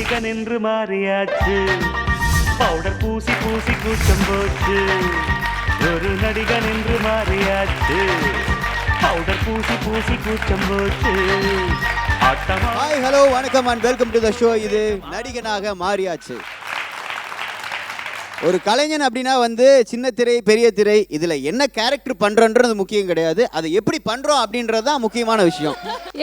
நடிகன் என்று மாறியாச்சு. பவுடர் பூசி பூசி கூச்சம் போச்சு. ஒரு நடிகன் என்று மாறியாச்சு. பவுடர் பூசி பூசி கூச்சம் போச்சு. ஹாய் ஹலோ வணக்கம் and welcome to the show. இது நடிகனாக மாறியாச்சு. ஒரு கலைஞன் அப்படின்னா வந்து சின்ன திரை பெரிய திரை இதில் என்ன கேரக்டர் பண்ணுறன்றது முக்கியம் கிடையாது, அதை எப்படி பண்ணுறோம் அப்படின்றது தான் முக்கியமான விஷயம்.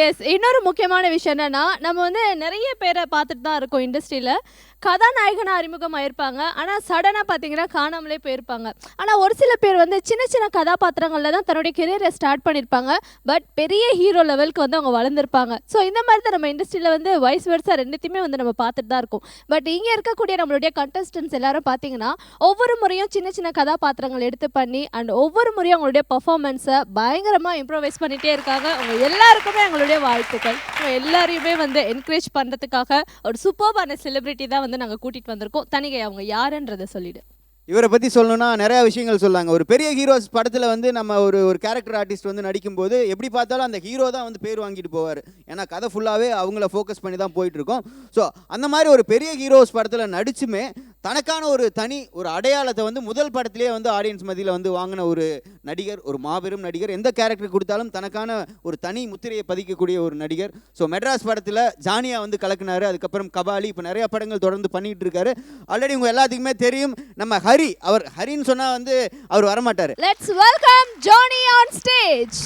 எஸ், இன்னொரு முக்கியமான விஷயம் என்னன்னா, நம்ம வந்து நிறைய பேரை பார்த்துட்டு தான் இருக்கோம் இண்டஸ்ட்ரியில். கதாநாயகனாக அறிமுகமாயிருப்பாங்க, ஆனால் சடனாக பார்த்தீங்கன்னா காணாமலே போயிருப்பாங்க. ஆனால் ஒரு சில பேர் வந்து சின்ன சின்ன கதாபாத்திரங்களில் தான் தன்னுடைய கெரியரை ஸ்டார்ட் பண்ணியிருப்பாங்க. பட் பெரிய ஹீரோ லெவலுக்கு வந்து அவங்க வளர்ந்துருப்பாங்க. ஸோ இந்த மாதிரி தான் நம்ம இண்டஸ்ட்ரியில் வந்து வைஸ் வெர்சா ரெண்டுத்தையுமே வந்து நம்ம பார்த்துட்டு தான் இருக்கோம். பட் இங்கே இருக்கக்கூடிய நம்மளுடைய கண்டஸ்டன்ஸ் எல்லாரும் பார்த்தீங்கன்னா ஒவ்வொரு முறையும் சின்ன சின்ன கதாபாத்திரங்கள் எடுத்து பண்ணி அண்ட் ஒவ்வொரு முறையும் அவங்களுடைய பர்ஃபார்மன்ஸை பயங்கரமாக இம்ப்ரோவைஸ் பண்ணிகிட்டே இருக்காங்க. அவங்க எல்லாருக்குமே எங்களுடைய வாழ்த்துக்கள். எல்லாரையுமே வந்து என்கரேஜ் பண்ணுறதுக்காக ஒரு சூப்பர்பான செலிபிரிட்டி தான் வந்து நாங்கள் கூட்டிகிட்டு வந்திருக்கோம். தனிகை, அவங்க யாருன்றதை சொல்லிடு. இவரை பற்றி சொல்லணும்னா நிறையா விஷயங்கள் சொல்லாங்க. ஒரு பெரிய ஹீரோஸ் படத்தில் வந்து நம்ம ஒரு கேரக்டர் ஆர்டிஸ்ட் வந்து நடிக்கும்போது எப்படி பார்த்தாலும் அந்த ஹீரோ தான் வந்து பேர் வாங்கிட்டு போவார். ஏன்னா கதை ஃபுல்லாகவே அவங்கள ஃபோக்கஸ் பண்ணி தான் போயிட்டுருக்கோம். ஸோ அந்த மாதிரி ஒரு பெரிய ஹீரோஸ் படத்தில் நடிச்சுமே தனக்கான ஒரு தனி ஒரு அடையாளத்தை வந்து முதல் படத்திலே வந்து ஆடியன்ஸ் மத்தியில் வந்து வாங்கின ஒரு நடிகர், ஒரு மாபெரும் நடிகர். எந்த கேரக்டர் கொடுத்தாலும் தனக்கான ஒரு தனி முத்திரையை பதிக்கக்கூடிய ஒரு நடிகர். ஸோ மெட்ராஸ் படத்தில் ஜானியா வந்து கலக்குனாரு. அதுக்கப்புறம் கபாலி, இப்போ நிறையா படங்கள் தொடர்ந்து பண்ணிகிட்டு இருக்காரு. ஆல்ரெடி உங்கள் எல்லாத்துக்குமே தெரியும் நம்ம ஹரி. அவர் ஹரின்னு சொன்னா வந்து அவர் வர மாட்டாரு. Let's welcome Johnny on stage.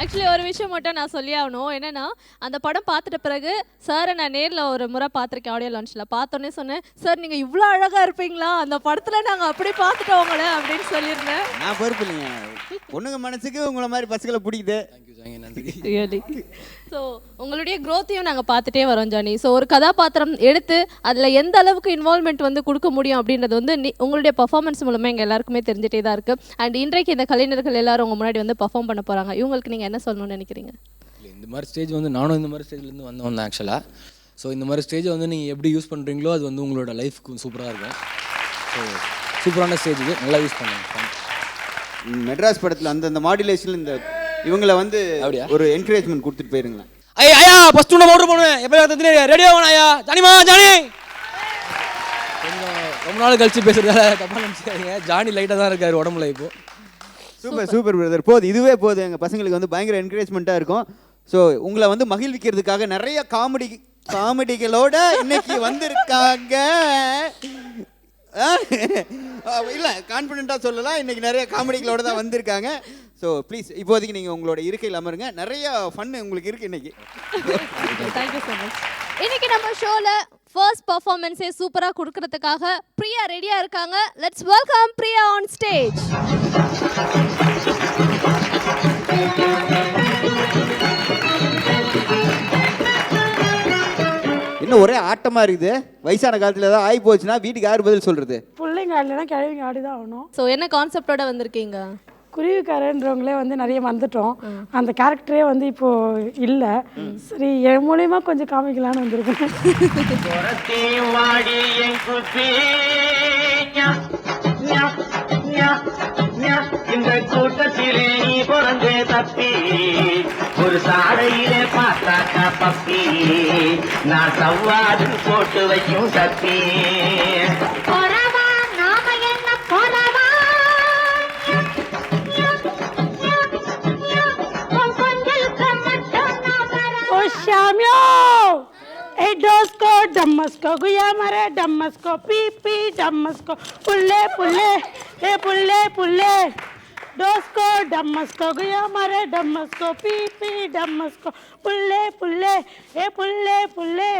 Actually ஒரு விஷயம் மட்டும் நான் சொல்லி ஆகணும். என்னன்னா, அந்த படம் பார்த்துட்ட பிறகு சாரை நான் நேரில் ஒரு முறை பார்த்துருக்கேன். ஆடியோ லான்ச்சில் பார்த்தோன்னே சொன்னேன், சார் நீங்கள் இவ்வளோ அழகாக இருப்பீங்களா, அந்த படத்தில் நாங்கள் அப்படி பார்த்துட்டோம் உங்களை அப்படின்னு சொல்லியிருந்தேன். நான் பொறுப்பு இல்லைங்க, பொண்ணுங்க மனசுக்கு உங்களை மாதிரி பசங்களை பிடிக்குது. ஸோ உங்களுடைய க்ரோத்தையும் நாங்கள் பார்த்துட்டே வரோம் ஜானி. ஸோ ஒரு கதாபாத்திரம் எடுத்து அதில் எந்த அளவுக்கு இன்வால்மெண்ட் வந்து கொடுக்க முடியும் அப்படின்றது வந்து உங்களுடைய பர்ஃபார்மன்ஸ் மூலமாக எங்கள் எல்லாருக்குமே தெரிஞ்சிட்டே தான் இருக்குது. அண்ட் இன்றைக்கு இந்த கலைஞர்கள் எல்லாரும் உங்கள் முன்னாடி வந்து பர்ஃபார்ம் பண்ண போகிறாங்க. இவங்களுக்கு நீங்கள் என்ன சொல்லணும்னு நினைக்கிறீங்க? இந்த மாதிரி ஸ்டேஜ் வந்து நானும் இந்த மாதிரி ஸ்டேஜ்லேருந்து வந்தேன் ஆக்சுவலாக. ஸோ இந்த மாதிரி ஸ்டேஜை வந்து நீங்கள் எப்படி யூஸ் பண்ணுறீங்களோ அது வந்து உங்களோட லைஃப்க்கு சூப்பராக இருக்கும். ஸோ சூப்பரான ஸ்டேஜ் இது, நல்லா யூஸ் பண்ணுங்க. மெட்ராஸ் படத்தில் அந்த மாடுலேஷன் இந்த இவங்களை வந்து ஒரு என்கரேஜ்மெண்ட் கொடுத்துட்டு போயிருங்களேன். ஐயா ஃபர்ஸ்ட் ஒன்று ஆர்டர் பண்ணுவேன், எப்போ ரெடியாக வேணும் ஐயா. ஜானிமா ஜானி கொஞ்சம் ரொம்ப நாள் கழிச்சு பேசுறதால தப்பாக நினச்சிக்காதீங்க. ஜானி லைட்டாக தான் இருக்காரு உடம்புல இப்போ. சூப்பர் பிரதர், போதும், இதுவே போதும். எங்கள் பசங்களுக்கு வந்து பயங்கர என்கரேஜ்மெண்ட்டாக இருக்கும். ஸோ உங்களை வந்து மகிழ்விக்கிறதுக்காக நிறைய காமெடிகளோட இன்னைக்கு வந்திருக்காங்க. இல்லை, கான்ஃபிடென்ட்டாக சொல்லலாம், இன்னைக்கு நிறைய காமெடிகளோட தான் வந்திருக்காங்க. ஸோ ப்ளீஸ் இப்போதைக்கு நீங்கள் உங்களோட இருக்கையில் அமருங்க. நிறைய ஃபன் உங்களுக்கு இருக்குது இன்னைக்கு. Thank you so much. இன்னைக்கு நம்ம ஷோவில் ஃபர்ஸ்ட் பர்ஃபார்மன்ஸே சூப்பராக கொடுக்கறதுக்காக பிரியா ரெடியாக இருக்காங்க. Let's welcome Priya on stage. இன்னும் ஒரே ஆட்டமாக இருக்குது. வயசான காலத்தில் ஏதாவது ஆகி போச்சுன்னா வீட்டுக்கு யார் பதில் சொல்கிறது? பிள்ளைங்க ஆடலைன்னா கிழவிங்க ஆடி தான் ஆகணும். ஸோ என்ன கான்செப்டோட வந்திருக்கீங்க? குருவிக்காரன்றவங்களே வந்து நிறைய வந்துட்டோம். அந்த கேரக்டரே வந்து இப்போ இல்லை. சரி, என் மூலியமா கொஞ்சம் காமிக்கலான்னு வந்திருக்கேன். இந்த கூட்டத்திலே நீ பிறந்தே தப்பி, ஒரு சாடையிலே பார்த்தாக்கா பப்பி, நான் சவ்வாது போட்டு வைக்கும் தப்பி. डोस्को डम्मस्को गुया मरे डम्मस्को पी पी डम्मस्को पुल्ले पुल्ले ए पुल्ले पुल्ले डोस्को डम्मस्को गुया मरे डम्मस्को पी पी डम्मस्को पुल्ले पुल्ले ए पुल्ले पुल्ले.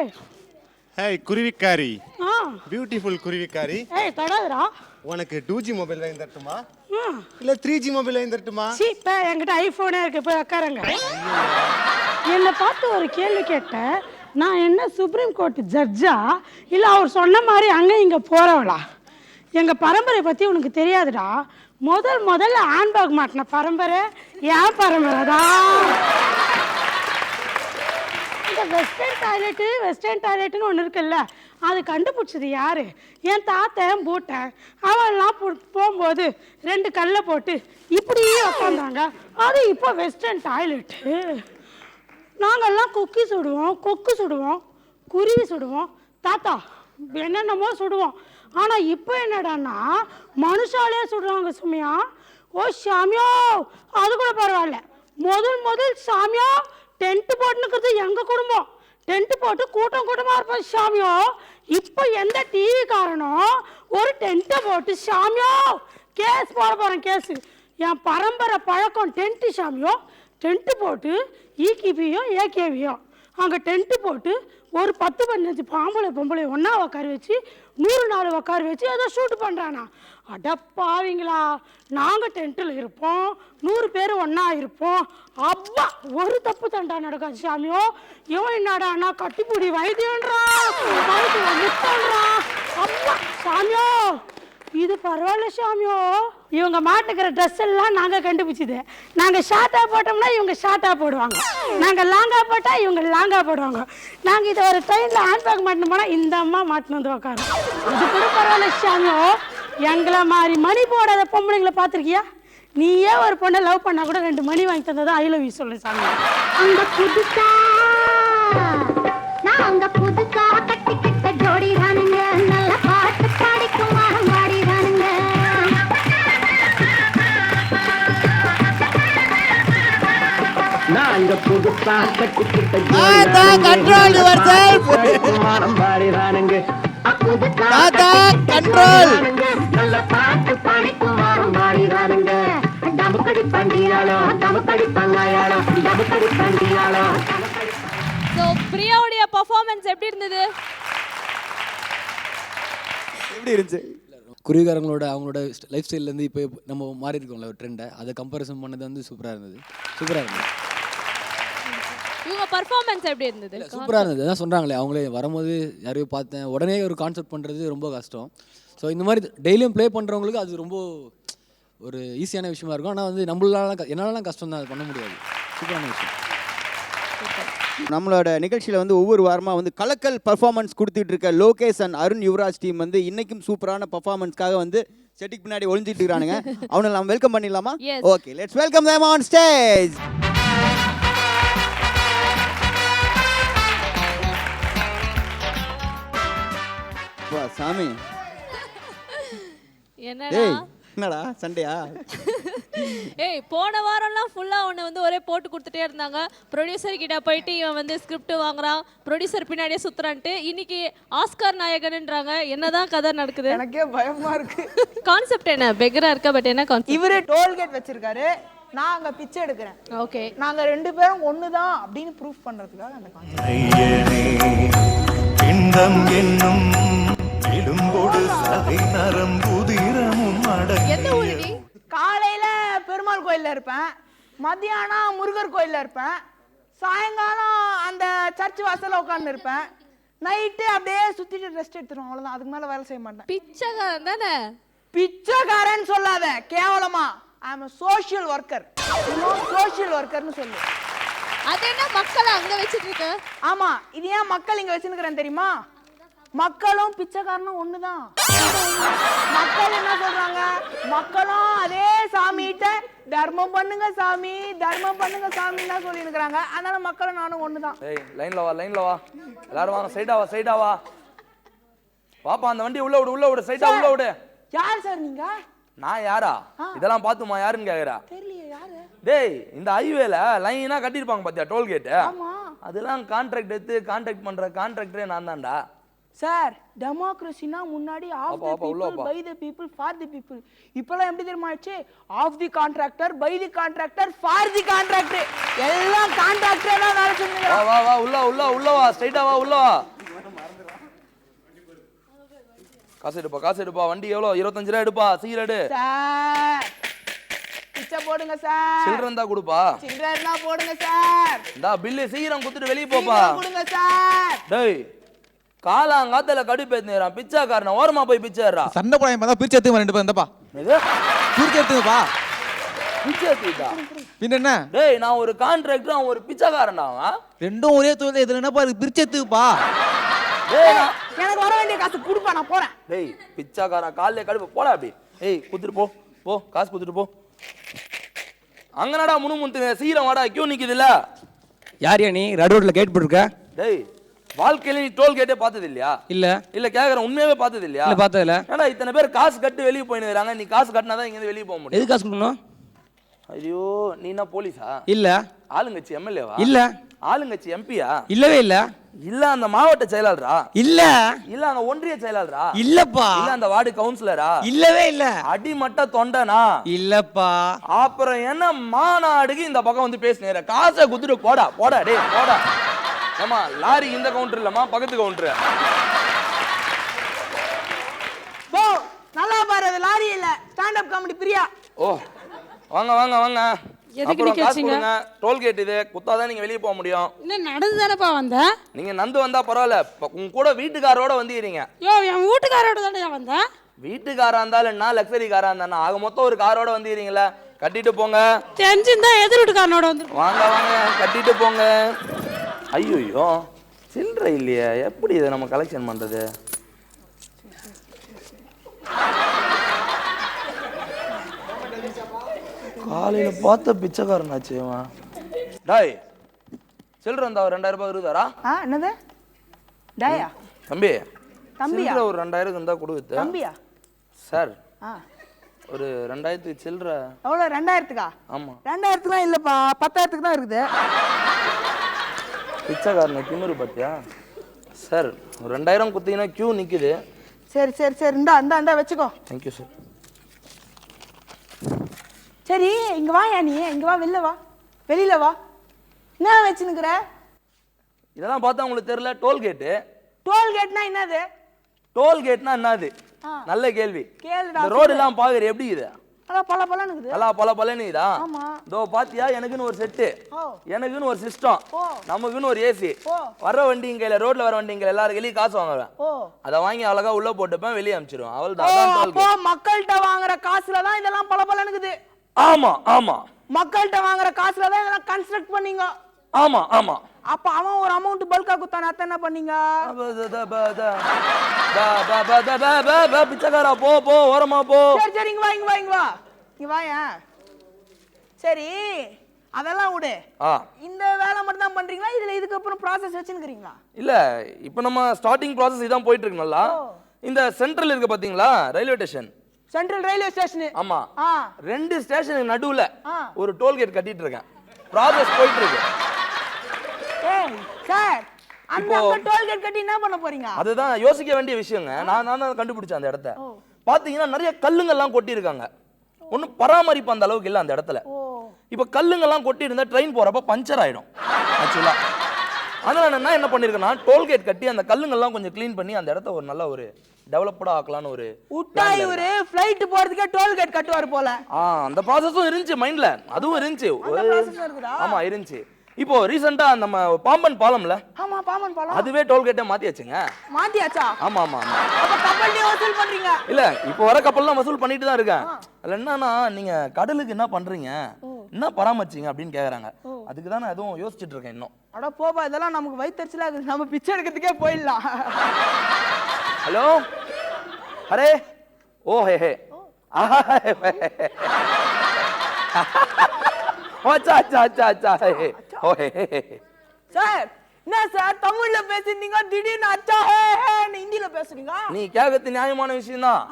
ஹே குருவிக்காரி, ஆ பியூட்டிஃபுல் குருவிக்காரி. ஏய் தொடாதடா. உனக்கு 2G மொபைல் வாங்கி தரட்டுமா இல்ல 3G மொபைல் வாங்கி தரட்டுமா? சீப்பா, என்கிட்ட ஐபோனே இருக்கு, போய் உட்காருங்க. என்னை பார்த்து ஒரு கேள்வி கேட்டேன். நான் என்ன சுப்ரீம் கோர்ட் ஜட்ஜா இல்லை அவர் சொன்ன மாதிரி அங்கே இங்கே போகிறவளா? எங்கள் பரம்பரை பற்றி உனக்கு தெரியாதுடா. முதல்ல ஹேண்ட்பேக் மாட்டின பரம்பரை ஏன் பரம்பரை தான். இந்த வெஸ்டர்ன் டாய்லெட்டுன்னு ஒன்று இருக்குல்ல, அது கண்டுபிடிச்சது யாரு? என் தாத்தன் பூட்டேன். அவெல்லாம் போகும்போது 2 கல்லை போட்டு இப்படியே உட்காந்தாங்க. அது இப்போ வெஸ்டர்ன் டாய்லெட்டு. நாங்கள்லாம் குக்கி சுடுவோம், கொக்கு சுடுவோம், குருவி சுடுவோம், தாத்தா என்னென்னமோ சுடுவோம். ஆனால் இப்போ என்னடான்னா மனுஷாலே சுடுறாங்க சுமியா. ஓ சாமியோ, அது கூட பரவாயில்ல. முதல் சாமியோ டென்ட் போட்டுனுக்கிறது எங்கள் குடும்பம். டென்ட் போட்டு கூட்டமாக இருப்போம் சாமியோ. இப்போ எந்த டிவி காரணம் ஒரு டென்ட்டை போட்டு சாமியோ கேஸ் போட போகிறேன். கேஸு என் பரம்பரை பழக்கம் டென்ட்டு சாமியோ. டென்ட்டு போட்டு ஈகிபியோ ஏகேவியோ அங்கே டென்ட்டு போட்டு ஒரு 10-15 பொம்பளை ஒன்றா உட்கார வச்சு 100 நாள் உட்கார வச்சு அதை ஷூட் பண்ணுறானா? அடப்பாவீங்களா, நாங்கள் டென்ட்டில் இருப்போம், 100 பேர் ஒன்றா இருப்போம். அப்பா ஒரு தப்பு தண்டா நடக்காது சாமியோ. இவன் என்னடானா கட்டிப்பூடி வைத்தியன்றான், முத்தன்றான். அப்பா சாமியோ, இது பரவாயில்ல சாமியோ. இவங்க மாட்டுக்கிற ட்ரெஸ் எல்லாம் நாங்கள் கண்டுபிடிச்சிது. நாங்கள் ஷார்ட்டாக போட்டோம்னா இவங்க ஷார்ட்டாக போடுவாங்க, நாங்கள் லாங்காக போட்டால் இவங்க லாங்காக போடுவாங்க. நாங்கள் இதை ஒரு ட்ரெயினில் ஹேண்ட்பேக் மாட்டினு போனால் இந்த அம்மா மாட்டினு வந்து உட்காரும். அது கூட பரவாயில்ல சாமியோ. எங்களை மாதிரி மணி போடாத பொம்பளைங்களை பார்த்துருக்கியா? நீயே ஒரு பொண்ணை லவ் பண்ணால் கூட 2 மணி வாங்கி தந்ததா ஐ லவ் யூ சொல்லு சாமி. அங்க புதுசா நாங்க புதுசா கட்டி கிட்ட ஜோடி தானுங்க, நல்ல பாட்டு பாடிக்கும் வாடி தானுங்க. நாங்க புதுசா கட்டி கிட்ட கண்ட்ரோல் யுவர் செல்ஃப். பாடி தானுங்க, தாத்தா கண்ட்ரோல். நல்ல பாட்டு பாடிக்கும் வாடி தானுங்க. டமுக்கடி பண்டியாலோ டமுக்கடி பங்காயாலோ டமுக்கடி பண்டியாலோ. ஸோ பிரியாவுடைய பர்ஃபார்மன்ஸ் எப்படி இருந்தது? எப்படி இருந்துச்சு? குருவிகாரங்களோட அவங்களோட லைஃப் ஸ்டைல்லேருந்து இப்போ நம்ம மாறி இருக்கோம்ல ஒரு ட்ரெண்டை, அதை கம்பேரிசன் பண்ணது வந்து சூப்பராக இருந்தது. இவங்க பர்ஃபார்மன்ஸ் எப்படி இருந்தது? சூப்பராக இருந்தது. அதான் சொல்கிறாங்களே, அவங்களே வரும்போது யாரையோ பார்த்தேன் உடனே ஒரு கான்செப்ட் பண்ணுறது ரொம்ப கஷ்டம். ஸோ இந்த மாதிரி டெய்லியும் ப்ளே பண்ணுறவங்களுக்கு அது ரொம்ப ஒரு ஈஸியான விஷயமா இருக்கும். ஆனால் வந்து என்னாலலாம் கஷ்டம் தான், அது பண்ண முடியாது. சூப்பரான விஷயம். நம்மளோட நிகழ்ச்சியில் வந்து ஒவ்வொரு வாரமாக வந்து கலக்கல் பர்ஃபார்மன்ஸ் கொடுத்துட்டு இருக்க லோகேஷ் அண்ட் அருண் யுவராஜ் டீம் வந்து இன்னைக்கும் சூப்பரான பர்ஃபார்மன்ஸ்க்காக வந்து செட்டுக்கு பின்னாடி ஒளிஞ்சிட்டு இருக்கானுங்க. அவனை நம்ம வெல்கம் பண்ணிடலாமா? Okay, let's welcome them on stage. வா சாமி. என்னடா சண்டையா? ஏய், போன வாரம்லாம் ஃபுல்லாக ஒன்று வந்து ஒரே போட்டு கொடுத்துட்டே இருந்தாங்க. ப்ரொடியூசர் கிட்ட போயிட்டு இவன் வந்து ஸ்கிரிப்ட் வாங்குறான், ப்ரொடியூசர் பின்னாடியே சுத்துறான்ட்டு. இன்னைக்கு ஆஸ்கார் நாயகன்ன்றாங்க. என்னதான் கதை நடக்குது? எனக்கே பயமா இருக்கு. கான்செப்ட் என்ன? பெக்கரா இருக்கா, பட் என்ன கான்செப்ட்? இவரு டோல்கேட் வச்சிருக்காரு, நான் அங்க பிச்சை எடுக்கிறேன். ஓகே, நாங்க 2 பேரும் ஒண்ணுதான் அப்படின்னு ப்ரூஃப் பண்றதுக்காக அந்த கான்செப்ட். காலையில பெருமாள் கோயில்ல இருப்பேன், மத்தியானம் முருகர் கோயில்ல இருப்பேன், சாயங்காலம் அந்த சர்ச் வாசல்ல உட்கார்ந்து இருப்பேன், நைட்டு அப்படியே சுத்திட்டு ரெஸ்ட் எடுத்துருவோம். அவ்வளவுதான், அதுக்கு மேல வேலை செய்ய மாட்டேன். பிச்சைக்காரன் தானே? பிச்சைக்காரன் சொல்லாத கேவலமா. ஐ அம் a social worker. சோஷியல் ஒர்க்கர்னு சொல்லு. அது என்ன மக்களை அங்க வச்சிட்டு இருக்க? ஆமா, இது ஏன் மக்கள் இங்க வச்சிருக்கிறேன் தெரியுமா? மக்களும் பிச்சைக்காரனும் ஒண்ணுதான். மக்கள் என்ன சொல்றாங்க? மக்களும் அதே சாமிகிட்ட தர்மம் பண்ணுங்க சாமி, தர்மம் பண்ணுங்க சாமின்னு தான் சொல்லி இருக்கிறாங்க. அதனால மக்களும் நானும் ஒண்ணுதான். ஏய், லைன்ல வா எல்லாரும் வாங்க. சைடா வா பாப்பா, அந்த வண்டி உள்ள விடு சைடா உள்ள விடு. யார் சார் நீங்க? நான் யாரா? இதெல்லாம் பாத்துமா யாருன்னு கேக்குறா? தெரியல யாரு. டேய், இந்த ஹைவேல லைனா கட்டிருப்பாங்க பாத்தியா டோல்கேட், ஆமா, அதெல்லாம் கான்ட்ராக்ட் எடுத்து கான்ட்ராக்ட் பண்ற கான்ட்ராக்டரே நான் தான்டா. சார், டெமோக்ரஸினா முன்னாடி of the people by the people for the people. இப்போலாம் எப்படி தெரியுமா ஆச்சு? Of the contractor by the contractor for the contractor. எல்லாம் கான்ட்ராக்டரே தான் வேலை செஞ்சுங்க. வா உள்ள வா, ஸ்ட்ரைட்டா வா, உள்ள வா. காசு எடுப்பா. வண்டி எவ்வளோ? 25 ரூபா எடுப்பா, சீக்கிரம் எடு. சார், பிச்சை போடுங்க சார். சில்லற இருந்தா கொடுப்பா. சில்லற இருந்தா போடுங்க சார். இந்தா பில்லு, சீக்கிரம் குடுத்துட்டு வெளிய போப்பா. கொடுங்க சார். டேய், காலாங்காத்தல கடுப்பேத்துறான் பிச்சைக்காரன், ஓரமா போய் பிச்சைறா. சண்டை போடாம தான் பிரிச்சு எடுத்து 2 பேர் இந்தப்பா. எது? பிரிச்சு எடுத்துப்பா. பிச்சை எடுத்துடா. பின்ன என்ன? டேய், நான் ஒரு கான்ட்ராக்டர், அவன் ஒரு பிச்சைக்காரன்டா. அவன் ரெண்டும் ஒரே தொழில், இதுல என்னப்பா இருக்கு? பிரிச்சு எடுத்துப்பா. எனக்கு வர வேண்டிய காசு கொடுப்பா, நான் போறேன். டேய் பிச்சாக்காரன் காலையில கடுப்பு போடா அப்படி. ஏய் குத்துட்டு போ போ, காசு குத்துட்டு போ. அங்கனடா முணுமுணுத்து சீக்கிரம் வாடா, கியூ நிக்குதுல்ல. யாரியா நீ ரெட் ரோட்ல கேட் போட்டுருக்க? டேய் வாழ்க்கையில நீ டோல் கேட்டே பார்த்தது இல்லையா? இல்ல இல்ல கேக்குறேன், உண்மையாவே பார்த்தது இல்லையா? இல்ல பார்த்தது இல்ல. ஏன்டா இத்தனை பேர் காசு கட்டு வெளிய போயினுறாங்க, நீ காசு கட்டினாதான் இங்க இருந்து வெளிய போக முடியும். எது காசு கொடுக்கணும்? ஐயோ நீ என்ன போலீஸா? இல்ல. ஆளுங்கட்சி எம்எல்ஏவா? இல்ல. ஆளுங்கட்சி எம்பியா? இல்லவே இல்ல. இல்ல அந்த மாவட்ட செயலாளரா? இல்ல. இல்ல அந்த ஒன்றிய செயலாளரா? இல்லப்பா. இல்ல அந்த வார்டு கவுன்சிலரா? இல்லவே இல்ல. அடிமட்ட தொண்டனா? இல்லப்பா. அப்புறம் என்ன மாநாடுக்கு இந்த பக்கம் வந்து பேசினேற? காசை குத்துட்டு போடா போடா டேய் போடா. ஏமா லாரி இந்த கவுண்டர் இல்லமா, பக்கத்து கவுண்டர். போ நல்லா பாரு, அது லாரி இல்ல, ஸ்டாண்ட் அப் காமெடி பிரியா. ஓ வாங்க வாங்க வாங்க. எதுக்கு அப்புறம் நிக்க காசு வச்சீங்க? கொடுங்க. டோல் கேட் இது குத்தாதான் நீங்க வெளிய போக முடியும். இன்னும் நடந்து தானப்பா வந்த? நீங்க நந்து வந்தா பரவாயில்ல, உங்க கூட வீட்டுக்காரோட வந்துறீங்க. யோ என் வீட்டுக்காரோட தானே வந்தேன். வீட்டுக்காரா இருந்தாலும் என்ன, லக்ஸரி காரா இருந்தா ஆக மொத்தம் ஒரு காரோட வந்துறீங்களா? கட்டிட்டு போங்க. தெரிஞ்சிருந்தா எதிர் வீட்டுக்காரனோட வந்து. வாங்க வாங்க கட்டிட்டு போங்க. ஐயோ சில்லறை இல்லையா, எப்படி இதை நம்ம கலெக்ஷன் பண்றது? காலையில பார்த்த பிச்சைக்காரனாச்சு இவன். டாய் சில்லறை இருந்தா ஒரு 2000 ரூபாய் இருக்குதாரா? என்னது டாயா? தம்பி தம்பியா? சில்லறை ஒரு 2000 இருந்தா கொடுத்து. தம்பியா? சார் ஒரு 2000 சில்லறை. எவ்வளோ 2000க்கா? ஆமா 2000க்குலாம் இல்லப்பா, 10,000க்கு தான் இருக்குது. பிச்சைக்காரனை திமிரு பார்த்தியா? சார் ஒரு 2000 குத்தீங்கன்னா கியூ நிக்குது. சரி சரி சரி, இந்தா வச்சுக்கோ. Thank you sir. சரி இங்க வா, நீ இங்க வா, வெளில வா, வெளியில வா. என்ன வச்சுனுக்குற? இதெல்லாம் பார்த்தா உங்களுக்கு தெரியல? டோல்கேட்டு. டோல்கேட்னா என்னது? டோல்கேட்னா என்னது? நல்ல கேள்வி. கேளுடா. இந்த ரோடு எல்லாம் பாக்குற எப்படி இது? அட பல பலன்னு இருக்குது. நல்லா பல பலன்னு இதா? ஆமா. இதோ பாத்தியா, எனக்குன்னு ஒரு செட்டு, எனக்குன்னு ஒரு சிஸ்டம், நமக்குன்னு ஒரு ஏசி. வர வண்டிங்க ரோட்ல வர வண்டிங்க எல்லாரும் கையிலயும் காசு வாங்குவேன். அதை வாங்கி அழகா உள்ள போட்டுப்பேன், வெளியே அனுப்பிச்சிருவேன். அவ்வளவுதான். மக்கள்கிட்ட வாங்குற காசுல தான் இதெல்லாம் பல பலன்னு இருக்குது. ஆமா ஆமா. மக்கள்கிட்ட வாங்குற காசுல தான் இதெல்லாம் கன்ஸ்ட்ரக்ட் பண்ணீங்க. ஆமா ஆமா. அப்ப அவன் ஒரு அமௌண்ட் பல்கா குத்தானே, அத என்ன பண்ணீங்க? பிச்சைக்காரா போ போ, ஓரமா போ. சரி சரி இங்க வா இங்க வா இங்க வா இங்க வாயா. சரி அதெல்லாம் விடு. இந்த வேலை மட்டும் தான் பண்றீங்களா, இதுல இதுக்கு அப்புறம் ப்ராசஸ் வச்சுக்கிறீங்களா? இல்ல இப்போ நம்ம ஸ்டார்டிங் ப்ராசஸ் இதான் போயிட்டு இருக்கு. நல்லா இந்த சென்ட்ரல் இருக்கு பாத்தீங்களா, railway station. Central railway station. ஆமா. 2 ஸ்டேஷனுக்கு நடுவுல ஒரு டோல்கேட் கட்டிட்டு இருக்கேன். ப்ராசஸ் போயிட்டு இருக்கு. ஏய் சார், அந்த டோல்கேட் கட்டி என்ன பண்ண போறீங்க? அதுதான் யோசிக்க வேண்டிய விஷயங்க. நான் தான் கண்டுபிடிச்சேன் அந்த இடத்த. பாத்தீங்கன்னா நிறைய கல்லுங்கெல்லாம் கொட்டி இருக்காங்க. ஒன்னும் பராமரிப்பு அந்த அளவுக்கு இல்ல அந்த இடத்துல. இப்ப கல்லுங்கெல்லாம் கொட்டி இருந்தா ட்ரெயின் போறப்ப பஞ்சர் ஆயிடும் ஆக்சுவலா. அதனால நான் என்ன பண்ணிருக்கேன்னா, டோல்கேட் கட்டி அந்த கல்லுங்கெல்லாம் கொஞ்சம் க்ளீன் பண்ணி அந்த இடத்த ஒரு நல்ல ஒரு டெவலப்டா ஆக்கலாம்னு ஒரு உட்டாய். ஒரு ஃளைட் போறதுக்கே டோல்கேட் கட்டுவார் போல. அந்த ப்ராசஸும் இருந்துச்சு மைண்ட்ல, அதுவும் இருந்துச்சு. ஆமா இருந்துச்சு. இப்போ ரீசெண்டா நம்ம பாம்பன் பாலம்ல, ஆமா பாம்பன் பாலம், அதுவே டோல்கேட்டை மாத்தியாச்சுங்க. மாத்தியாச்சா? ஆமா ஆமா ஆமா. அப்ப கப்பல்ல வசூல் பண்றீங்க? இல்ல இப்போ வர கப்பல்லாம் வசூல் பண்ணிட்டு தான் இருக்கேன். அதுல என்னன்னா, நீங்க கடலுக்கு என்ன பண்றீங்க, என்ன பராமரிச்சீங்க அப்படின்னு கேக்குறாங்க. அதுக்கு தான் நான் எதுவும் யோசிச்சுட்டு இருக்கேன் இன்னும். அட போப்பா, இதெல்லாம் நமக்கு வயித்தறிச்சலா இருக்குது, நம்ம பிச்சை எடுக்கிறதுக்கே போயிடலாம். ஹலோ அரே ஓ ஹே ஹே अच्छा अच्छा अच्छा अच्छा ओहे சார் என்ன சார் தமிழ்ல பேசிட்டீங்க, திடீர்னு அச்சா ஹே ஹே ஹிந்தில பேசுறீங்க? நீ கேக்குறது நியாயமான விஷயம் தான்.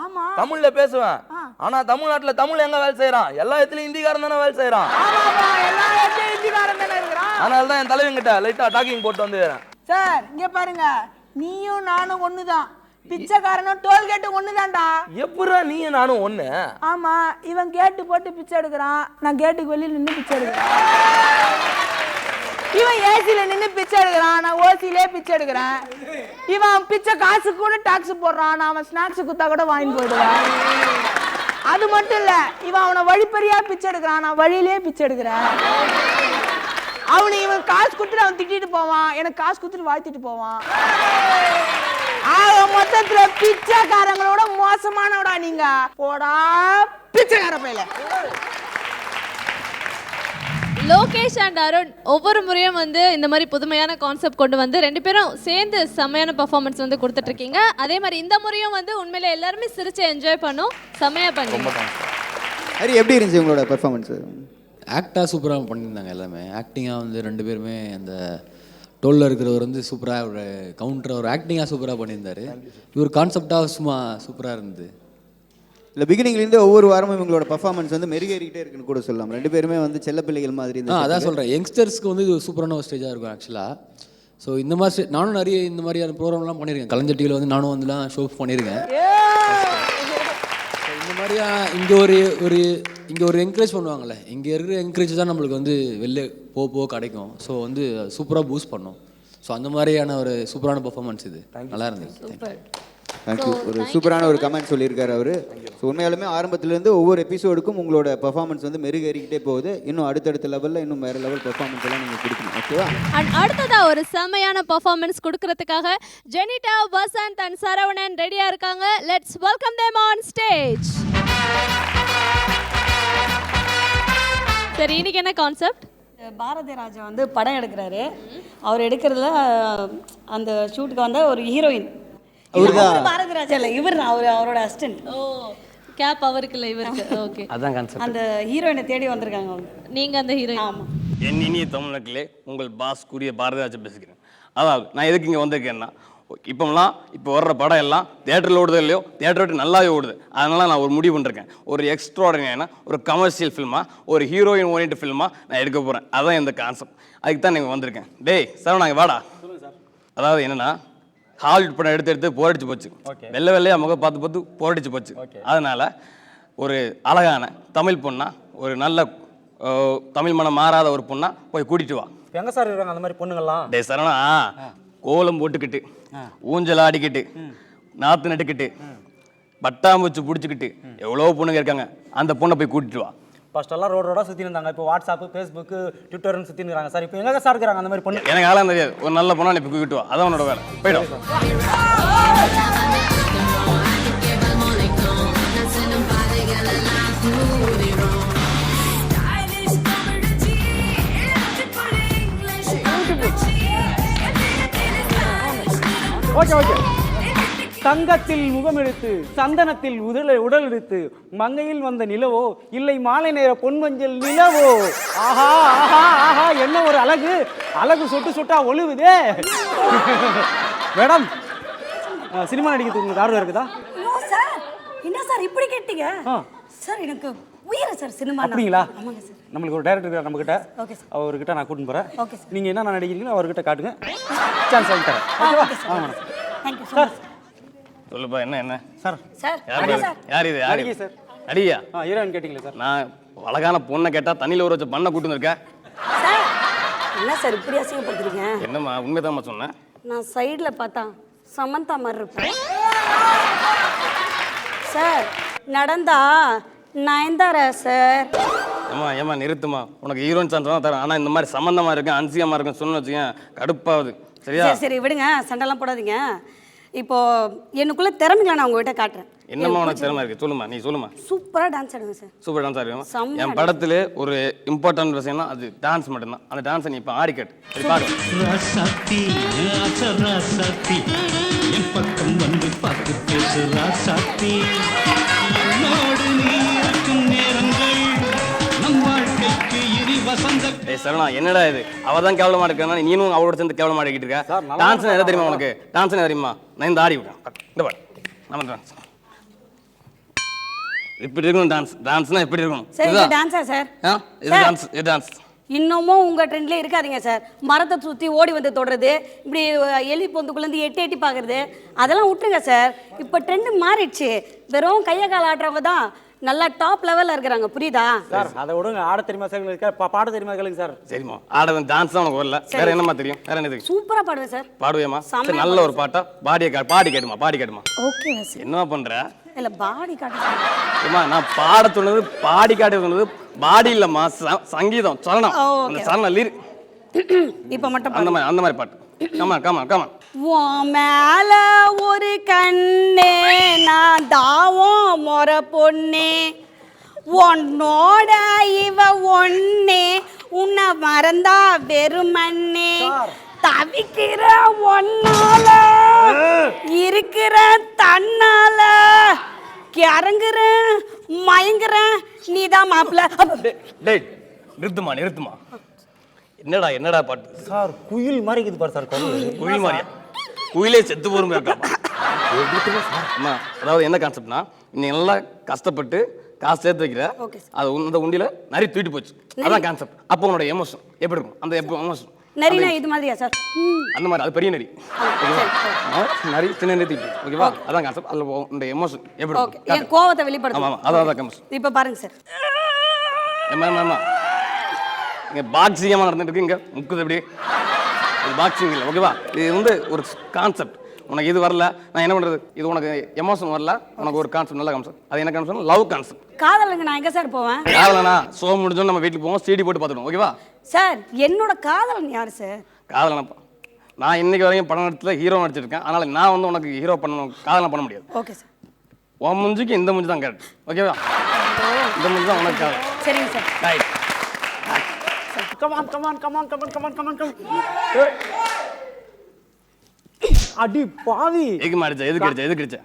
தமிழ்ல பேசுவேன். ஆனா தமிழ்நாட்டுல தமிழ் எங்க வேலை செய்யறான்? எல்லா இடத்துலயும் ஹிந்திக்காரன் தானே வேலை செய்யறான். ஆமாமா, எல்லா இடத்துலயும் ஹிந்திக்காரன் தானே இருக்கறான். அதனால தான் என் தலைவன் கிட்ட லைட்டா டாக்கிங் போட்டு வந்துறேன். சார் இங்க பாருங்க, நீயும் நானும் ஒண்ணுதான், பிச்சைக்காரனும் டோல்கேட் ஒண்ணுதான்டா. எப்பறா நீயும் நானும் ஒண்ணு? ஆமா, இவன் கேட்டு போட்டு பிச்சை எடுக்கிறான், நான் கேட்டுக்கு வெளியில நின்னு பிச்சை எடுக்கிறேன். இவன் ஏசில நின்னு பிச்சை எடுக்கிறான், நான் ஓசிலே பிச்சை எடுக்கிறேன். இவன் பிச்சை காசு கூட டாக்ஸ் போடுறான், நான் அவன் ஸ்நாக்ஸ் குத்தா கூட வாங்கி போயிடுவேன். அது மட்டும் இல்ல, இவன் அவனை வழிப்பறியா பிச்சை எடுக்கிறான், நான் வழியிலே பிச்சை எடுக்கிறேன். அவனுக்கு இவன் காசு கொடுத்துட்டு அவன் திட்டிட்டு போவான், எனக்கு காசு கொடுத்துட்டு வாழ்த்திட்டு போவான். மொத்தத்துல பிச்சைக்காரங்களோட மோசமானவடா நீங்க. போடா பிச்சைக்கார பையல. லோகேஷ் அண்ட் அருண் ஒவ்வொரு முறையும் வந்து இந்த மாதிரி புதுமையான கான்செப்ட் கொண்டு வந்து 2 பேரும் சேர்ந்து செம்மையான பெர்ஃபார்மன்ஸ் வந்து கொடுத்துட்டு இருக்கீங்க. அதே மாதிரி இந்த முறையும் வந்து உண்மையில எல்லாருமே சிரிச்சு என்ஜாய் பண்ணோம். செம்மையா பண்ணீங்க. ஹரி, எப்படி இருந்துச்சு உங்களோட பெர்ஃபார்மன்ஸ்? ஆக்டாக சூப்பராக பண்ணியிருந்தாங்க எல்லாமே. ஆக்டிங்காக வந்து 2 பேருமே அந்த டோலில் இருக்கிறவர் வந்து சூப்பராக ஒரு கவுண்டர் ஒரு ஆக்டிங்காக சூப்பராக பண்ணியிருந்தார். இவர் கான்செப்டாக சும்மா சூப்பராக இருந்தது. இல்லை, பிகினிங்லேருந்து ஒவ்வொரு வாரமும் இவங்களோட பர்ஃபார்மன்ஸ் வந்து மெருகேறிக்கிட்டே இருக்குன்னு கூட சொல்லலாம். 2 பேருமே வந்து செல்ல பிள்ளைகள் மாதிரி. அதான் சொல்கிறேன், யங்ஸ்டர்ஸ்க்கு வந்து இது சூப்பரான ஒரு ஸ்டேஜாக இருக்கும் ஆக்சுவலாக. ஸோ இந்த மாதிரி நானும் நிறைய இந்த மாதிரியான ப்ரோக்ராம்லாம் பண்ணியிருக்கேன். கலைஞர் டிவியில் வந்து நானும் வந்துலாம் ஷோ பண்ணியிருக்கேன். இந்த மாதிரியா இங்கே ஒரு என்கரேஜ் பண்ணுவாங்கள்ல, இங்கே இருக்கிற என்கரேஜ் தான் நம்மளுக்கு வந்து வெளில போக கிடைக்கும். ஸோ வந்து சூப்பராக பூஸ்ட் பண்ணோம். ஸோ அந்த மாதிரியான ஒரு சூப்பரான பர்ஃபார்மன்ஸ் இது நல்லா இருந்தது. தேங்க்யூ. ஒரு சூப்பரான ஒரு கமெண்ட் சொல்லியிருக்காரு அவர். ஸோ உண்மையாலுமே ஆரம்பத்துலேருந்து ஒவ்வொரு எபிசோடுக்கும் உங்களோட பர்ஃபார்மன்ஸ் வந்து மெருகேறிக்கிட்டே போகுது. இன்னும் அடுத்தடுத்த லெவலில் இன்னும் வேறு லெவல் பர்ஃபார்மன்ஸ் எல்லாம் நீங்கள் கொடுக்கணும். ஓகேவா? அண்ட் அடுத்ததா ஒரு செம்மையான பர்ஃபார்மன்ஸ் கொடுக்கறதுக்காக ஜெனிட்டா, வசந்த் அண்ட் சரவணன் ரெடியா இருக்காங்க. Let's welcome them on stage. சரி, இன்னைக்கு என்ன கான்செப்ட்? பாரதி ராஜா வந்து படம் எடுக்கிறாரு. அவர் எடுக்கிறதுல அந்த ஷூட்டுக்கு வந்த ஒரு ஹீரோயின் பாரதி ராஜா இல்லை, இவர் அவரோட அசிஸ்டன்ட். ஓ, கேப் அவருக்கு இல்லை, இவருக்கு. ஓகே, அதான் கான்செப்ட். அந்த ஹீரோயினை தேடி வந்திருக்காங்க அவங்க. நீங்க அந்த ஹீரோயின்? ஆமாம். என் இனிய தமிழ்நாட்டிலே உங்கள் பாஸ் கூறிய பாரதி ராஜா பேசுகிறேன். அதாவது நான் எதுக்கு இங்கே வந்திருக்கேன்னா, இப்போ வர்ற படம் எல்லாம் தியேட்டரில் ஓடுதோ இல்லையோ, தியேட்டர் விட்டு நல்லாவே ஓடுது. அதனால் நான் ஒரு முடிவு பண்ணிருக்கேன். ஒரு எக்ஸ்ட்ராடனரியான ஒரு கமர்ஷியல் ஃபில்மாக, ஒரு ஹீரோயின் ஓரியன்ட் ஃபில்மாக நான் எடுக்க போகிறேன். அதுதான் இந்த கான்செப்ட். அதுக்கு தான் நீங்கள் வந்திருக்கேன். டேய் சார், நாங்கள் வாடா. அதாவது என்னென்னா, ஹாலிவுட் படம் எடுத்து போரடிச்சு போச்சு. வெள்ளையா முகம் பார்த்து போரடிச்சு போச்சு. அதனால் ஒரு அழகான தமிழ் பொண்ணா, ஒரு நல்ல தமிழ் மனம் மாறாத ஒரு பொண்ணா போய் கூட்டிட்டு வா. எங்கே சார் இருக்காங்க அந்த மாதிரி பொண்ணுங்கள்லாம்? டே சரணா, கோலம் போட்டுக்கிட்டு, ஊஞ்சல் ஆடிக்கிட்டு, நாற்று நட்டுக்கிட்டு, பட்டாம்பூச்சி பிடிச்சிக்கிட்டு எவ்வளோ பொண்ணுங்க இருக்காங்க. அந்த பொண்ணை போய் கூட்டிட்டு வா. ஃபர்ஸ்டெல்லாம் ரோடோட சுற்றி இருந்தாங்க. இப்போ வாட்ஸ்அப்பு, ஃபேஸ்புக்கு, ட்விட்டர்னு சுற்றி இருக்காங்க சார். இப்போ எங்கே சார் இருக்கிறாங்க அந்த மாதிரி பொண்ணு? எனக்கு ஆளாக தெரியாது. ஒரு நல்ல பொண்ணா நீ போய் கூட்டிட்டு வா. அதான் உன்னோட வேலை. போயிடும். ஓகே. தங்கத்தில் முகம் எடுத்து, சந்தனத்தில் உடல் எடுத்து, மங்கையில் வந்த நிலவோ, இல்லை மாலை நேர பொன்மஞ்சள் நிலவோ. ஆஹா ஆஹா ஆஹா, என்ன ஒரு அழகு சொட்டா ஒழுகுதே. மேடம், சினிமா நடிக்கிறதுக்கு உங்களுக்கு ஆர்வம் இருக்குதா? என்ன சார் இப்படி கேட்டீங்க? சார் எனக்கு உயிரை சார் சினிமா. அப்படிங்களா? ஆமாங்க சார். நம்மளுக்கு ஒரு டைரக்டர் இருக்கார் நம்மகிட்ட. Okay sir. அவர்கிட்ட நான் கூட்டின்னு போகிறேன். Okay sir. நீங்கள் என்ன நடிக்கிறீங்களோ அவர்கிட்ட காட்டுங்க. சான்ஸ் வாங்கி தரேன். ஓகேவா? ஆமாம் தேங்க்யூ சார். சொல்லுப்பா, என்ன சார்? சார் யார் இது? யாரு சார்? அடியா? ஹீரோயின் கேட்டிங்களே சார். நான் அழகான பொண்ணை கேட்டால் தண்ணியில் ஊற வச்ச பண்ண கூட்டு இருக்கேன். சார் என்ன சார் இப்படி அசிங்கப்படுத்துறீங்க? என்னம்மா, உண்மைதாம்மா சொன்னேன். நான் சைடில் பார்த்தா சமந்தா மாதிரி இருப்பேன் சார். நடந்தா நயன்தாரா சார். ஏமா நிறுத்துமா. உனக்கு ஹீரோயின் சான்ஸ் தான் தரேன். ஆனால் இந்த மாதிரி சம்மந்தமாக இருக்கேன், அன்சியமாக இருக்கேன் சொன்னு வச்சுக்கேன், கடுப்பாகுது. சரியா? சரி விடுங்க, சண்டைலாம் போடாதீங்க. இப்போ எனக்குள்ள திறமைகளை நான் உங்ககிட்ட காட்டுறேன். என்னம்மா உனக்கு திறமை இருக்கு? சொல்லுமா, நீ சொல்லுமா. சூப்பராக டான்ஸ் ஆடுங்க சார். சூப்பர் டான்ஸ் ஆடுவேன். என் படத்துல ஒரு இம்பார்ட்டன்ட் விஷயம்னா அது டான்ஸ் மட்டும்தான். அந்த டான்ஸை நீ இப்போ ஆடி கேட்டு சரணா, என்னடா இது? அவ தான் கேவலமா இருக்கா, நீனும் அவளோட சேர்ந்து கேவலமா ஆடிக்கிட்டு இருக்க. டான்ஸ் என்ன தெரியுமா உனக்கு? டான்ஸ் என்ன தெரியுமா? நான் இந்த ஆடி விட்டேன். இந்த பாரு, நம்ம டான்ஸ் இப்படி இருக்கணும். டான்ஸ்னா எப்படி இருக்கணும்? சரி, இது டான்ஸா சார்? இது டான்ஸ். இன்னமும் உங்க ட்ரெண்ட்ல இருக்காதீங்க சார். மரத்தை சுற்றி ஓடி வந்து தொடுறது, இப்படி எலி பொந்துக்குள்ளேருந்து எட்டி பார்க்கறது, அதெல்லாம் விட்டுருங்க சார். இப்போ ட்ரெண்டு மாறிடுச்சு. வெறும் கையை கால் ஆடுறவங்க தான் நல்லா டாப் லெவல்ல இருக்கிறாங்க. புரியுதா சார்? அதை விடுங்க. ஆட தெரியுமா சார்? பாட தெரியுமா கேளுங்க சார். சரிம்மா, ஆட டான்ஸ் தான் உனக்கு வரல. வேற என்னமா தெரியும்? வேற என்ன தெரியும்? சூப்பரா பாடுவேன் சார். பாடுவேமா? சரி, நல்ல ஒரு பாட்டா பாடி கேட்டுமா. Okay sir. என்ன பண்ற? இல்ல பாடி காட்டு. ஏமா, நான் பாட சொன்னது பாடி காட்ட சொன்னது பாடி இல்லம்மா, சங்கீதம், சரணம். அந்த சரணம் லீர். இப்போ மட்டும் அந்த மாதிரி பாட்டு. கமா. உன் மேல ஒரு கண்ணே, நான் தாவும் மொற பொண்ணே, உன்னோட இவ ஒன்னே, உன்னை மறந்தா வெறுமண்ணே தவிக்கிற ஒன்னால இருக்கிற தன்னால கிறங்குற மயங்குற நீதான் மாப்பிள்ள. டேய் நிறுத்துமா என்னடா பாட்டு சார் குயில் மாதிரி இருக்குது பாரு சார். குயில் மாதிரியா? குயிலே செத்து போரும் அம்மா. அதாவது என்ன கான்செப்ட்னா, நீ நல்லா கஷ்டப்பட்டு காசு சேர்த்து வைக்கிற, அது அந்த உண்டியில நிறைய தூக்கிட்டு போச்சு, அதான் கான்செப்ட். அப்போ உன்னோட எமோஷன் எப்படி இருக்கும்? அந்த எமோஷன் நரினா இது மாதிரியா சார்? அந்த மாதிரி. அது பெரிய நரி, நரி சின்ன நரி தூக்கிட்டு, ஓகேவா? அதான் கான்செப்ட். அதுல உன்னோட எமோஷன் எப்படி இருக்கும்? என் கோவத்தை வெளிப்படுத்தும். ஆமா, அதான் எமோஷன். இப்போ பாருங்க சார். ஏமா இங்க பாக்ஸிங்கமா நடந்துட்டு இருக்கு, இங்க முக்குது எப்படி? இது பாக்ஸிங் இல்லை, ஓகேவா? இது வந்து ஒரு கான்செப்ட். உனக்கு இது வரல, நான் என்ன பண்றது? இது உனக்கு எமோஷன் வரல, உனக்கு ஒரு கான்செப்ட், நல்ல கான்செப்ட். அது என்ன கான்செப்ட்? Love concept. காதலுங்க நான் எங்க சார் போவேன்? காதலனா ஷோ முடிஞ்சோம் நம்ம வீட்டுக்கு போவோம், சிடி போட்டு பார்த்துடுவோம், ஓகேவா? சார் என்னோட காதலன் யாரு சார்? காதலனப்பா நான் இன்னைக்கு வரைக்கும் படம் நடிச்சதுல ஹீரோ நடிச்சிருக்கேன். அதனால நான் வந்து உனக்கு ஹீரோ பண்ணணும், காதலாம் பண்ண முடியாது. Okay sir. உன் மூஞ்சிக்கு இந்த மூஞ்சி தான் கரெக்ட், ஓகேவா? இந்த மூஞ்சி தான் உனக்கு காதல். சரிங்க சார். ரைட். கமான். அடி பாவி. எதுக்கு அடிச்ச?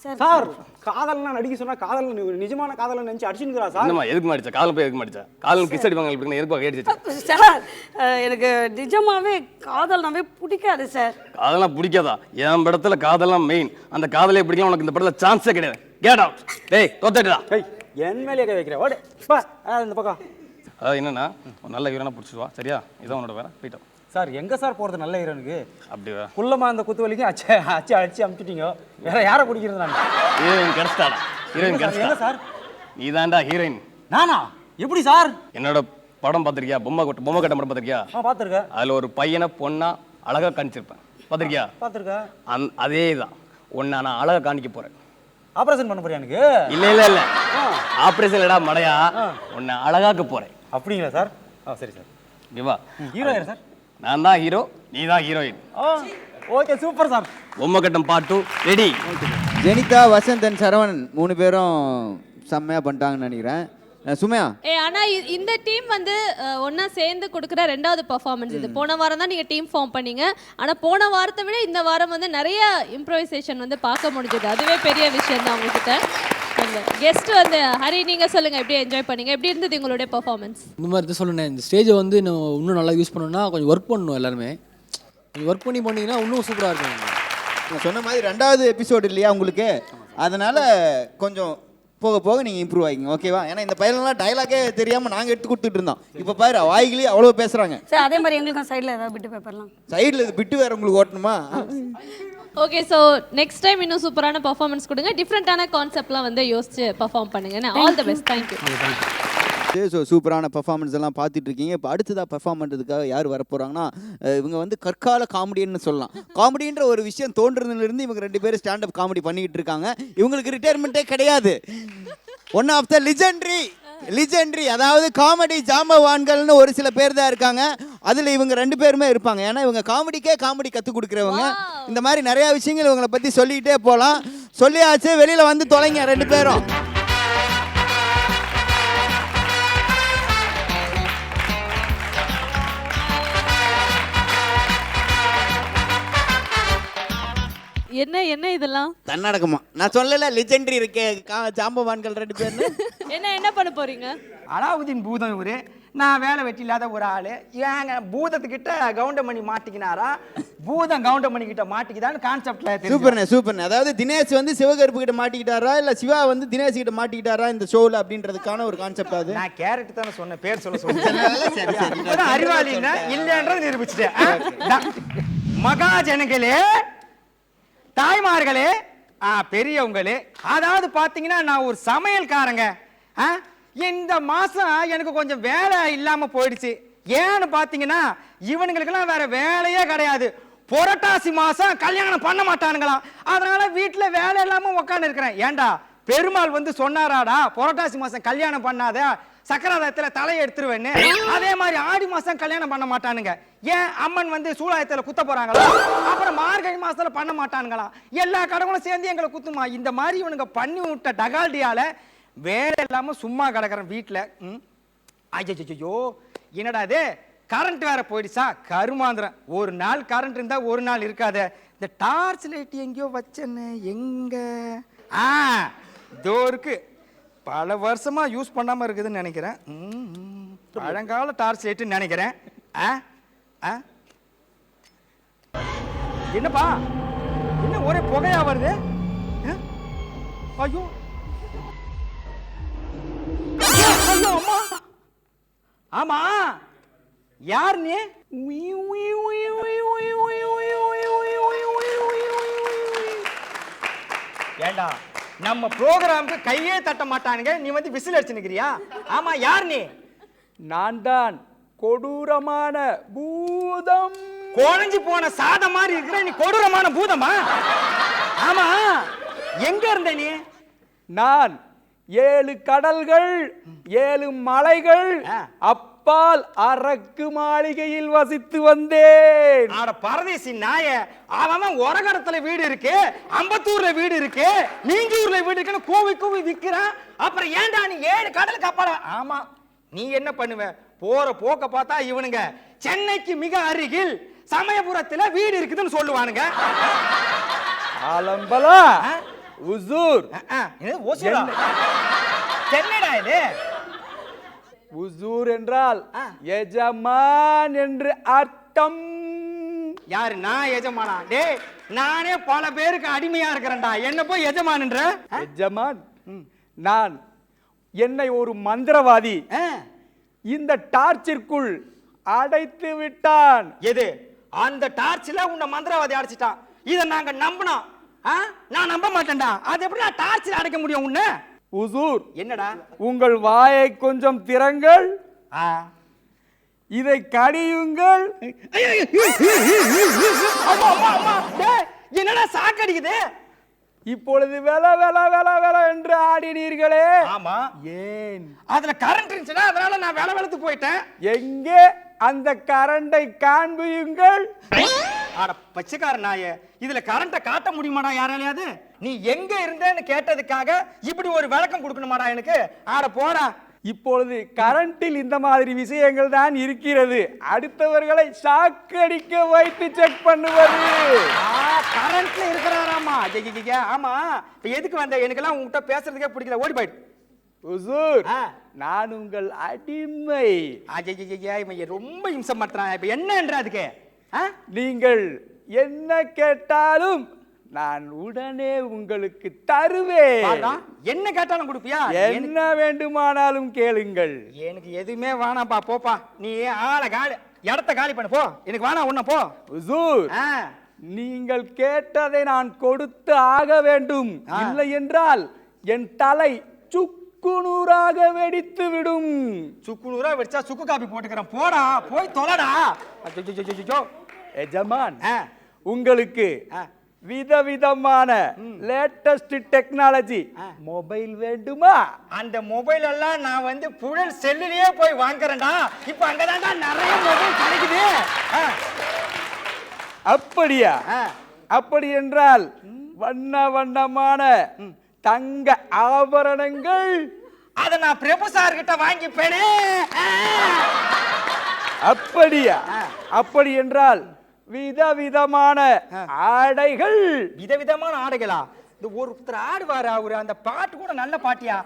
சார் காதல்னா நடிக்க சொன்னா காதல் நிஜமான காதல் நினைச்சு அடிச்சுக்கிறா சார். என்னம்மா எதுக்கு மாடிச்ச? காதல் போய் எதுக்கு மாடிச்ச? காதல் கிஸ் அடிப்பாங்க இப்படி எதுக்கு கேட்டுச்சு? சார் எனக்கு நிஜமாவே காதல்னாவே பிடிக்காது சார். காதலாம் பிடிக்காதா? என் படத்துல காதலாம் மெயின். அந்த காதலே பிடிக்கும், உனக்கு இந்த படத்துல சான்ஸே கிடையாது. Get out. டேய் தோத்துடா. டேய் என் மேலே கை வைக்கிற. ஓடு பா இந்த பக்கம். அதாவது என்னன்னா, ஒரு நல்ல ஹீரோனா பிடிச்சிடுவா, சரியா? இதான் உன்னோட வேலை. போயிட்டோம் சார். எங்க சார் போறது நல்ல ஹீரோனுக்கு? அப்படியா? குள்ளமா அந்த குத்து வலிக்கும் அடிச்சு அமுச்சிட்டீங்க. வேற யாரை பிடிக்கிறது? நான் ஹீரோயின் கிடைச்சிட்டாடா. ஹீரோயின் கிடைச்சிட்டா சார். நீ தான்டா ஹீரோயின். நானா? எப்படி சார்? என்னோட படம் பார்த்திருக்கியா? பொம்மை கட்ட படம் பார்த்திருக்கியா? பார்த்துருக்கேன். அதுல ஒரு பையனை பொண்ணா அழகா காணிச்சிருப்பேன், பார்த்திருக்கியா? பார்த்துருக்கேன். அதே தான் உன்னை நான் அழகா காணிக்க போறேன். ஆபரேஷன் பண்ண போறியா எனக்கு? இல்ல ஆபரேஷன் இல்லடா மடையா, உன்னை அழகாக்க போறேன். அப்படிங்களா சார்? சரி சார். ஓகேவா? ஹீரோ யார் சார்? நான் தான் ஹீரோ, நீ தான் ஹீரோயின். Okay super sir. பொம்மை கட்டம் பாட்டு ரெடி. ஜெனிதா, வசந்த் அண்ட் சரவணன் 3 பேரும் செம்மையா பண்ணிட்டாங்கன்னு நினைக்கிறேன். சுமையா? ஆனா இந்த டீம் வந்து ஒண்ணா சேர்ந்து கொடுக்குற 2வது பெர்ஃபார்மன்ஸ் இது. போன வாரம் தான் நீங்க டீம் ஃபார்ம் பண்ணீங்க. ஆனா போன வாரத்தை விட இந்த வாரம் வந்து நிறைய இம்ப்ரோவைசேஷன் வந்து பார்க்க முடிஞ்சது. அதுவே பெரிய விஷயம் தான் உங்ககிட்ட. கெஸ்ட் வந்து ஹரி, நீங்க சொல்லுங்க, எப்படி என்ஜாய் பண்ணீங்க? எப்படி இருந்தது உங்களுடைய பெர்ஃபார்மன்ஸ்? இந்த மாதிரி தான் சொல்லணும். இந்த ஸ்டேஜை வந்து இன்னும் நல்லா யூஸ் பண்ணணும்னா கொஞ்சம் ஒர்க் பண்ணணும். எல்லாருமே கொஞ்சம் ஒர்க் பண்ணீங்கன்னா இன்னும் சூப்பராக இருக்கும். நான் சொன்ன மாதிரி 2வது எபிசோடு இல்லையா உங்களுக்கு? அதனால கொஞ்சம் போக போக நீங்கள் இம்ப்ரூவ் ஆகிங்க, ஓகேவா? ஏன்னா இந்த பையன்லாம் டைலாகே தெரியாமல் நாங்கள் எடுத்து கொடுத்துட்டு இருந்தோம். இப்போ பாரு வாய்களே அவ்வளோ பேசுகிறாங்க. சார் அதே மாதிரி எங்களுக்கும் சைடில் ஏதாவது பிட்டு பேப்பர்லாம் சைடில் இது பிட்டு வேறு உங்களுக்கு ஓட்டணுமா? ஓகே, ஸோ நெக்ஸ்ட் டைம் இன்னும் சூப்பரான பர்ஃபார்மன்ஸ் கொடுங்க. டிஃப்ரெண்ட்டான கான்செப்ட்லாம் வந்து யோசிச்சு பர்ஃபார்ம் பண்ணுங்க. All the best. Thank you. So சூப்பரான பர்ஃபார்மன்ஸ் எல்லாம் பார்த்துட்டு இருக்கீங்க. இப்போ அடுத்ததாக பர்ஃபார்ம் பண்ணுறதுக்காக யார் வர போகிறாங்கன்னா, இவங்க வந்து கற்கால காமெடின்னு சொல்லலாம். காமெடின்ற ஒரு விஷயம் தோன்றதுலேருந்து இவங்க 2 பேரும் ஸ்டாண்டப் காமெடி பண்ணிக்கிட்டு இருக்காங்க. இவங்களுக்கு ரிட்டையர்மெண்ட்டே கிடையாது. ஒன் ஆஃப் த லிஜெண்டரி அதாவது காமெடி ஜாம்பவான்கள்னு ஒரு சில பேர் தான் இருக்காங்க. அதில் இவங்க 2 பேருமே இருப்பாங்க. ஏன்னா இவங்க காமெடிக்கே காமெடி கற்றுக் கொடுக்குறவங்க. இந்த மாதிரி நிறையா விஷயங்கள் இவங்களை பற்றி சொல்லிக்கிட்டே போகலாம். சொல்லியாச்சு, வெளியில் வந்து தொலைங்க 2 பேரும். என்ன இதெல்லாம் தன்னடக்கமா? நான் சொல்லல லிஜெண்டரி இருக்கே ஜாம்பவான்கள் 2 பேர்னு. என்ன பண்ண போறீங்க? அலாவுதீன் பூதம் இவரு. நான் வேலை வெட்டி இல்லாத ஒரு ஆளு. ஏங்க பூதத்துக்கிட்ட கவுண்டமணி மாட்டிக்கினாரா, பூதம் கவுண்டமணி கிட்ட மாட்டிக்கிதான்னு கான்செப்ட்ல. சூப்பர்ண்ணே. அதாவது தினேஷ் வந்து சிவகருப்பு கிட்ட மாட்டிக்கிட்டாரா இல்ல சிவா வந்து தினேஷ் கிட்ட மாட்டிக்கிட்டாரா இந்த ஷோல அப்படின்றதுக்கான ஒரு கான்செப்ட். அது நான் கேரக்டர் தானே சொன்னேன், பேர் சொல்ல அறிவாளின்னா இல்லைன்றது நிரூபிச்சுட்டேன். மகாஜனங்களே, தாய்மார்களே, பெரியவங்களே, அதாவது பாத்தீங்கன்னா நான் ஒரு சமையல்காரங்க. இந்த மாசம் எனக்கு கொஞ்சம் வேலை இல்லாம போயிடுச்சு. ஏன்னு பாத்தீங்கன்னா இவனுங்களுக்கெல்லாம் வேற வேலையே கிடையாது. புரட்டாசி மாசம் கல்யாணம் பண்ண மாட்டானுங்களாம். அதனால வீட்டுல வேலை இல்லாம உட்காந்து இருக்கிறேன். ஏண்டா பெருமாள் வந்து சொன்னாராடா புரட்டாசி மாசம் கல்யாணம் பண்ணாத, சக்கராதாயத்துல தலையை எடுத்துருவேன்னு. அதே மாதிரி ஆடி மாசம் கல்யாணம் பண்ண மாட்டானுங்க. ஏன் அம்மன் வந்து சூலாயத்துல குத்த போறாங்களா? அப்புறம் மார்கழி மாசத்துல பண்ண மாட்டானுங்களா? எல்லா கடவுளும் சேர்ந்து எங்களை குத்துமா. இந்த மாதிரி இவனுங்க பண்ணி விட்ட டகால்டியால வேலை இல்லாம சும்மா கிடக்குறேன் வீட்டுல. ஐயோ என்னடா இது, கரண்ட் வேற போயிடுச்சா கருமாந்திரம். ஒரு நாள் கரண்ட் இருந்தா ஒரு நாள் இருக்காத. இந்த டார்ச் லைட் எங்கேயோ வச்சேன்னு எங்க இதோ இருக்கு. பல வருஷமா யூஸ் பண்ணாம இருக்குதுன்னு நினைக்கிறேன். பழங்கால டார்ச் லைட்டுன்னு நினைக்கிறேன். என்னப்பா என்ன ஒரே புகையா வருது? ஐயோ அம்மா. ஆமா யார் நீ? ஏண்டா நம்ம ப்ரோக்ராமுக்கு கையே தட்ட மாட்டானுங்க, நீ வந்து விசில் அடிச்சு நிக்கிறியா? ஆமா யார் நீ? நான் தான் கொடூரமான பூதம். குழஞ்சி போன சாதம் மாதிரி இருக்கிற நீ கொடூரமான பூதமா? ஆமா எங்க இருந்த நீ? நான் 7 கடல்கள் 7 மலைகள் அப்பால் அரக்கு மாளிகையில் வசித்து வந்தேன். ஆட பரதேசி நாய, அவன் ஒரகடத்துல வீடு இருக்கு, அம்பத்தூர்ல வீடு இருக்கு, மீஞ்சூர்ல வீடு இருக்குன்னு கூவி கூவி விக்கிறான். அப்புறம் ஏன்டா நீ 7 கடலுக்கு அப்பால? ஆமா நீ என்ன பண்ணுவ? போற போக்க பார்த்தா இவனுங்க சென்னைக்கு மிக அருகில் சமயபுரத்துல வீடு இருக்குதுன்னு சொல்லுவானுங்க. ஆலம்பலா உசூர். என்னடா இது? உசூர் என்றால் எஜமான் என்று அர்த்தம். யாரு? நான் எஜமானா? டேய் நானே பல பேருக்கு அடிமையா இருக்கிறேன்டா, என்ன போய் எஜமான்ன்ற? எஜமான் நான். என்னை ஒரு மந்திரவாதி இந்த டார்ச்சிற்குள் அடைத்து விட்டான். எது? அந்த டார்ச்சில உன்னை மந்திரவாதி அடைச்சிட்டான். இதை நாங்க நம்பினோம். நான் நம்ப மாட்டேன்டா. அது எப்படி நான் டார்ச்சில் அடைக்க முடியும் உன்னை? உசூர் என்னடா? உங்கள் வாயை கொஞ்சம் திறங்கள், இதை கடியுங்கள். என்னடா சாக்கடிக்குது? இப்பொழுது வெல வெல வெல வெல என்று ஆடினீர்களே. ஆமா ஏன்? அதுல கரண்ட் இருந்துச்சுன்னா அதனால நான் வெல வெலத்து போயிட்டேன். எங்கே அந்த கரண்டை காண்பியுங்கள். ஆட பச்சைக்கார நாயே, இதுல கரண்ட காட்ட முடியுமாடா யாராலையாவது? நீ எங்க இருந்தேன்னு கேட்டதுக்காக இப்படி ஒரு விளக்கம் கொடுக்கணுமாடா எனக்கு? ஆட போடா. இப்பொழுது கரண்டில் இந்த மாதிரி விஷயங்கள் தான் இருக்கிறது. அடுத்தவர்களை சாக்கடிக்க வைத்து செக் பண்ணுவது. கரண்ட்ல இருக்கிறாராமா? ஆமா எதுக்கு வந்த? எனக்கெல்லாம் உங்ககிட்ட பேசுறதுக்கே பிடிக்கல, ஓடி போயிடு. உசூர் நான் உங்கள் அடிமை. ரொம்ப இம்சம் பண்றான். இப்ப என்ன அதுக்கு? நீங்கள் என்ன கேட்டாலும் நான் உடனே உங்களுக்கு தருவேன். என்ன கேட்டாலும் கொடுப்பியா? என்ன வேண்டுமானாலும் கேளுங்கள். எனக்கு எதுவுமே வேணாம்பா, போப்பா. நீ ஆளை காலி இடத்த காலி பண்ணு போ. எனக்கு வேணாம் உன்ன போ. உசூர் நீங்கள் கேட்டதை நான் கொடுத்து ஆக வேண்டும். இல்லை என்றால் என் தலை சுக்குநூறாக வெடித்து விடும். சுக்குநூறா வெடிச்சா சுக்கு காப்பி போட்டுக்கிறேன். போடா போய் தொலைடா. எஜமான் உங்களுக்கு விதவிதமான லேட்டஸ்ட் டெக்னாலஜி மொபைல் வேண்டுமா? அந்த மொபைல் எல்லாம் நான் வந்து புழல் செல்லுலயே போய் வாங்குறேன்டா. இப்ப அங்கதான் நிறைய மொபைல் கிடைக்குது. அப்படியா? அப்படி என்றால் வண்ண வண்ணமான தங்க ஆபரணங்கள் அத நான் பிரபு சார் கிட்ட வாங்கிப்பேனே. அப்படியா? அப்படி என்றால் விதவிதமான ஆடைகள். விதவிதமான ஆடைகளா? இந்த ஒருத்தர் ஆடுவாரு, அவரு அந்த பாட்டு கூட நல்ல பாட்டியா?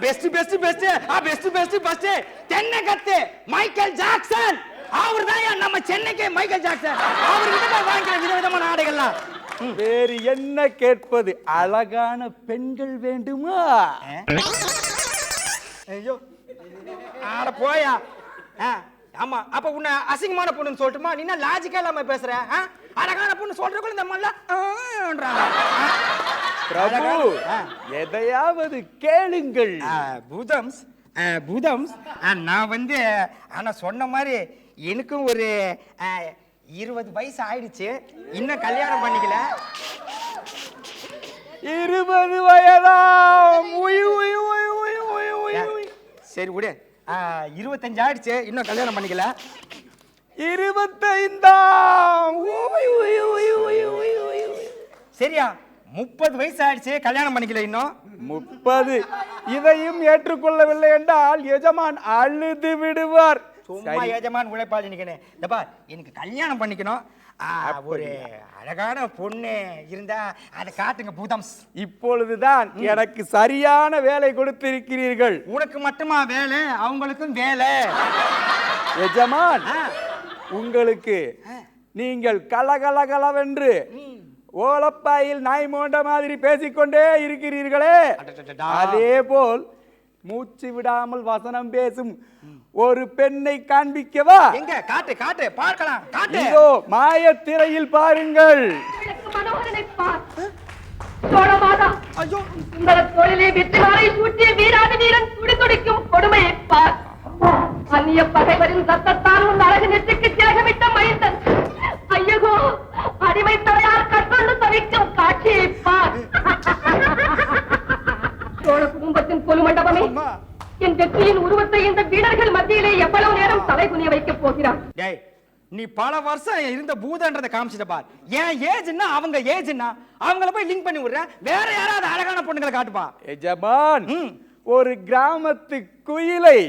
Best best best best best best தென்னை கத்து மைக்கேல் ஜாக்சன். அவர் தான் நம்ம சென்னைக்கே மைக்கேல் ஜாக்சன். அவர்கிட்ட தான் வாங்கிக்கிற விதவிதமான ஆடைகள்லாம். வேறு என்ன கேட்பது? அழகான பெண்கள் வேண்டுமா? ஐயோ ஆட போயா. ஆமா அப்ப உன்னை அசிங்கமான பொண்ணுன்னு சொல்லட்டுமா? நீ என்ன லாஜிக்கா இல்லாம பேசுற? அழகான பொண்ணு சொல்றதுக்குள்ள இந்த மாதிரிலாம் பிரபு எதையாவது கேளுங்கள். பூதம்ஸ் பூதம்ஸ் நான் வந்து ஆனா சொன்ன மாதிரி எனக்கும் ஒரு 20 வயசு ஆயிடுச்சு, இன்னும் கல்யாணம் பண்ணிக்கல. 20 வயதா? சரி விடு. 25 ஆயிடுச்சு, இன்னும் கல்யாணம் பண்ணிக்கல. 25 சரியா? 30 வயசு ஆயிடுச்சு, கல்யாணம் பண்ணிக்கல இன்னும். 30 இதையும் ஏற்றுக்கொள்ளவில்லை என்றால் எஜமான் அழுது விடுவார். சும்மா எஜமான் உழைப்பாளி நிக்கணும். இதப்பா எனக்கு கல்யாணம் பண்ணிக்கணும். ஒரு அழகான பொண்ணு இருந்தா அதை காட்டுங்க பூதம்ஸ். இப்பொழுதுதான் எனக்கு சரியான வேலை கொடுத்திருக்கிறீர்கள். உனக்கு மட்டுமா வேலை, அவங்களுக்கும் வேலை. எஜமான், உங்களுக்கு நீங்கள் கலகலகலவென்று ஓலப்பாயில் நாய் மோண்ட மாதிரி பேசிக்கொண்டே இருக்கிறீர்களே, அதே போல் மூச்சு விடாமல் வசனம் பேசும் ஒரு பெண்ணை காண்பிக்கவா? எங்க காட்டு காட்டு பார்க்கலாம். காட்டு. இதோ மாயத்திரையில் பாருங்கள். ஐயோ, தொழிலை வெற்றிமாலை சூட்டிய வீராத வீரன் துடிதுடிக்கும் கொடுமையை பார். அந்நிய பகைவரின் சத்தத்தால் உன் அழகு நெற்றிக்கு திலகமிட்ட மைந்தன் ஐயகோ அடிமை தலையால் கற்கொண்டு தவிக்கும் காட்சியை பார். சோழ குடும்பத்தின் பொது மண்டபமே, என் வெற்றியின் உருவத்தை இந்த வீரர்கள் மத்தியிலே எவ்வளவு நேரம் தலை குனிய வைக்கப் போகிறார்? டேய், நீ பல வருஷம் இருந்த பூதன்றதை காமிச்சிட்ட பார். ஏன் ஏஜ்னா அவங்க ஏஜ்னா அவங்கள போய் லிங்க் பண்ணி விடுற. வேற யாராவது அழகான பொண்ணுங்களை காட்டுப்பா. எஜமான், ஒரு கிராமத்து குயிலை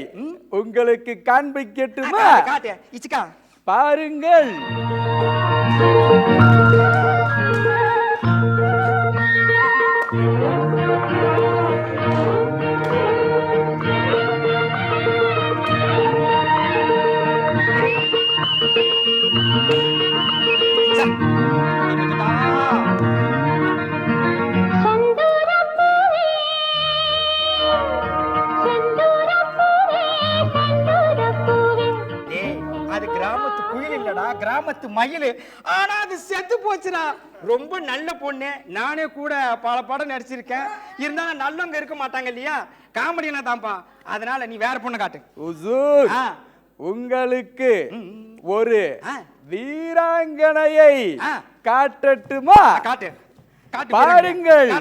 உங்களுக்கு காண்பிக்கட்டுமா? காட்டு இச்சுக்கா பாருங்கள். கிராமத்து மயிலு. ஆனா அது செத்து போச்சுடா. ரொம்ப நல்ல பொண்ணு. நானே கூட பல படம் நடிச்சிருக்கேன். இருந்தாலும் நல்லவங்க இருக்க மாட்டாங்க இல்லையா, காமெடினா தான்ப்பா. அதனால நீ வேற பொண்ணு காட்டு. உசூர், உங்களுக்கு ஒரு வீராங்கனையை காட்டட்டுமா? காட்டு காட்டு பாருங்கள்.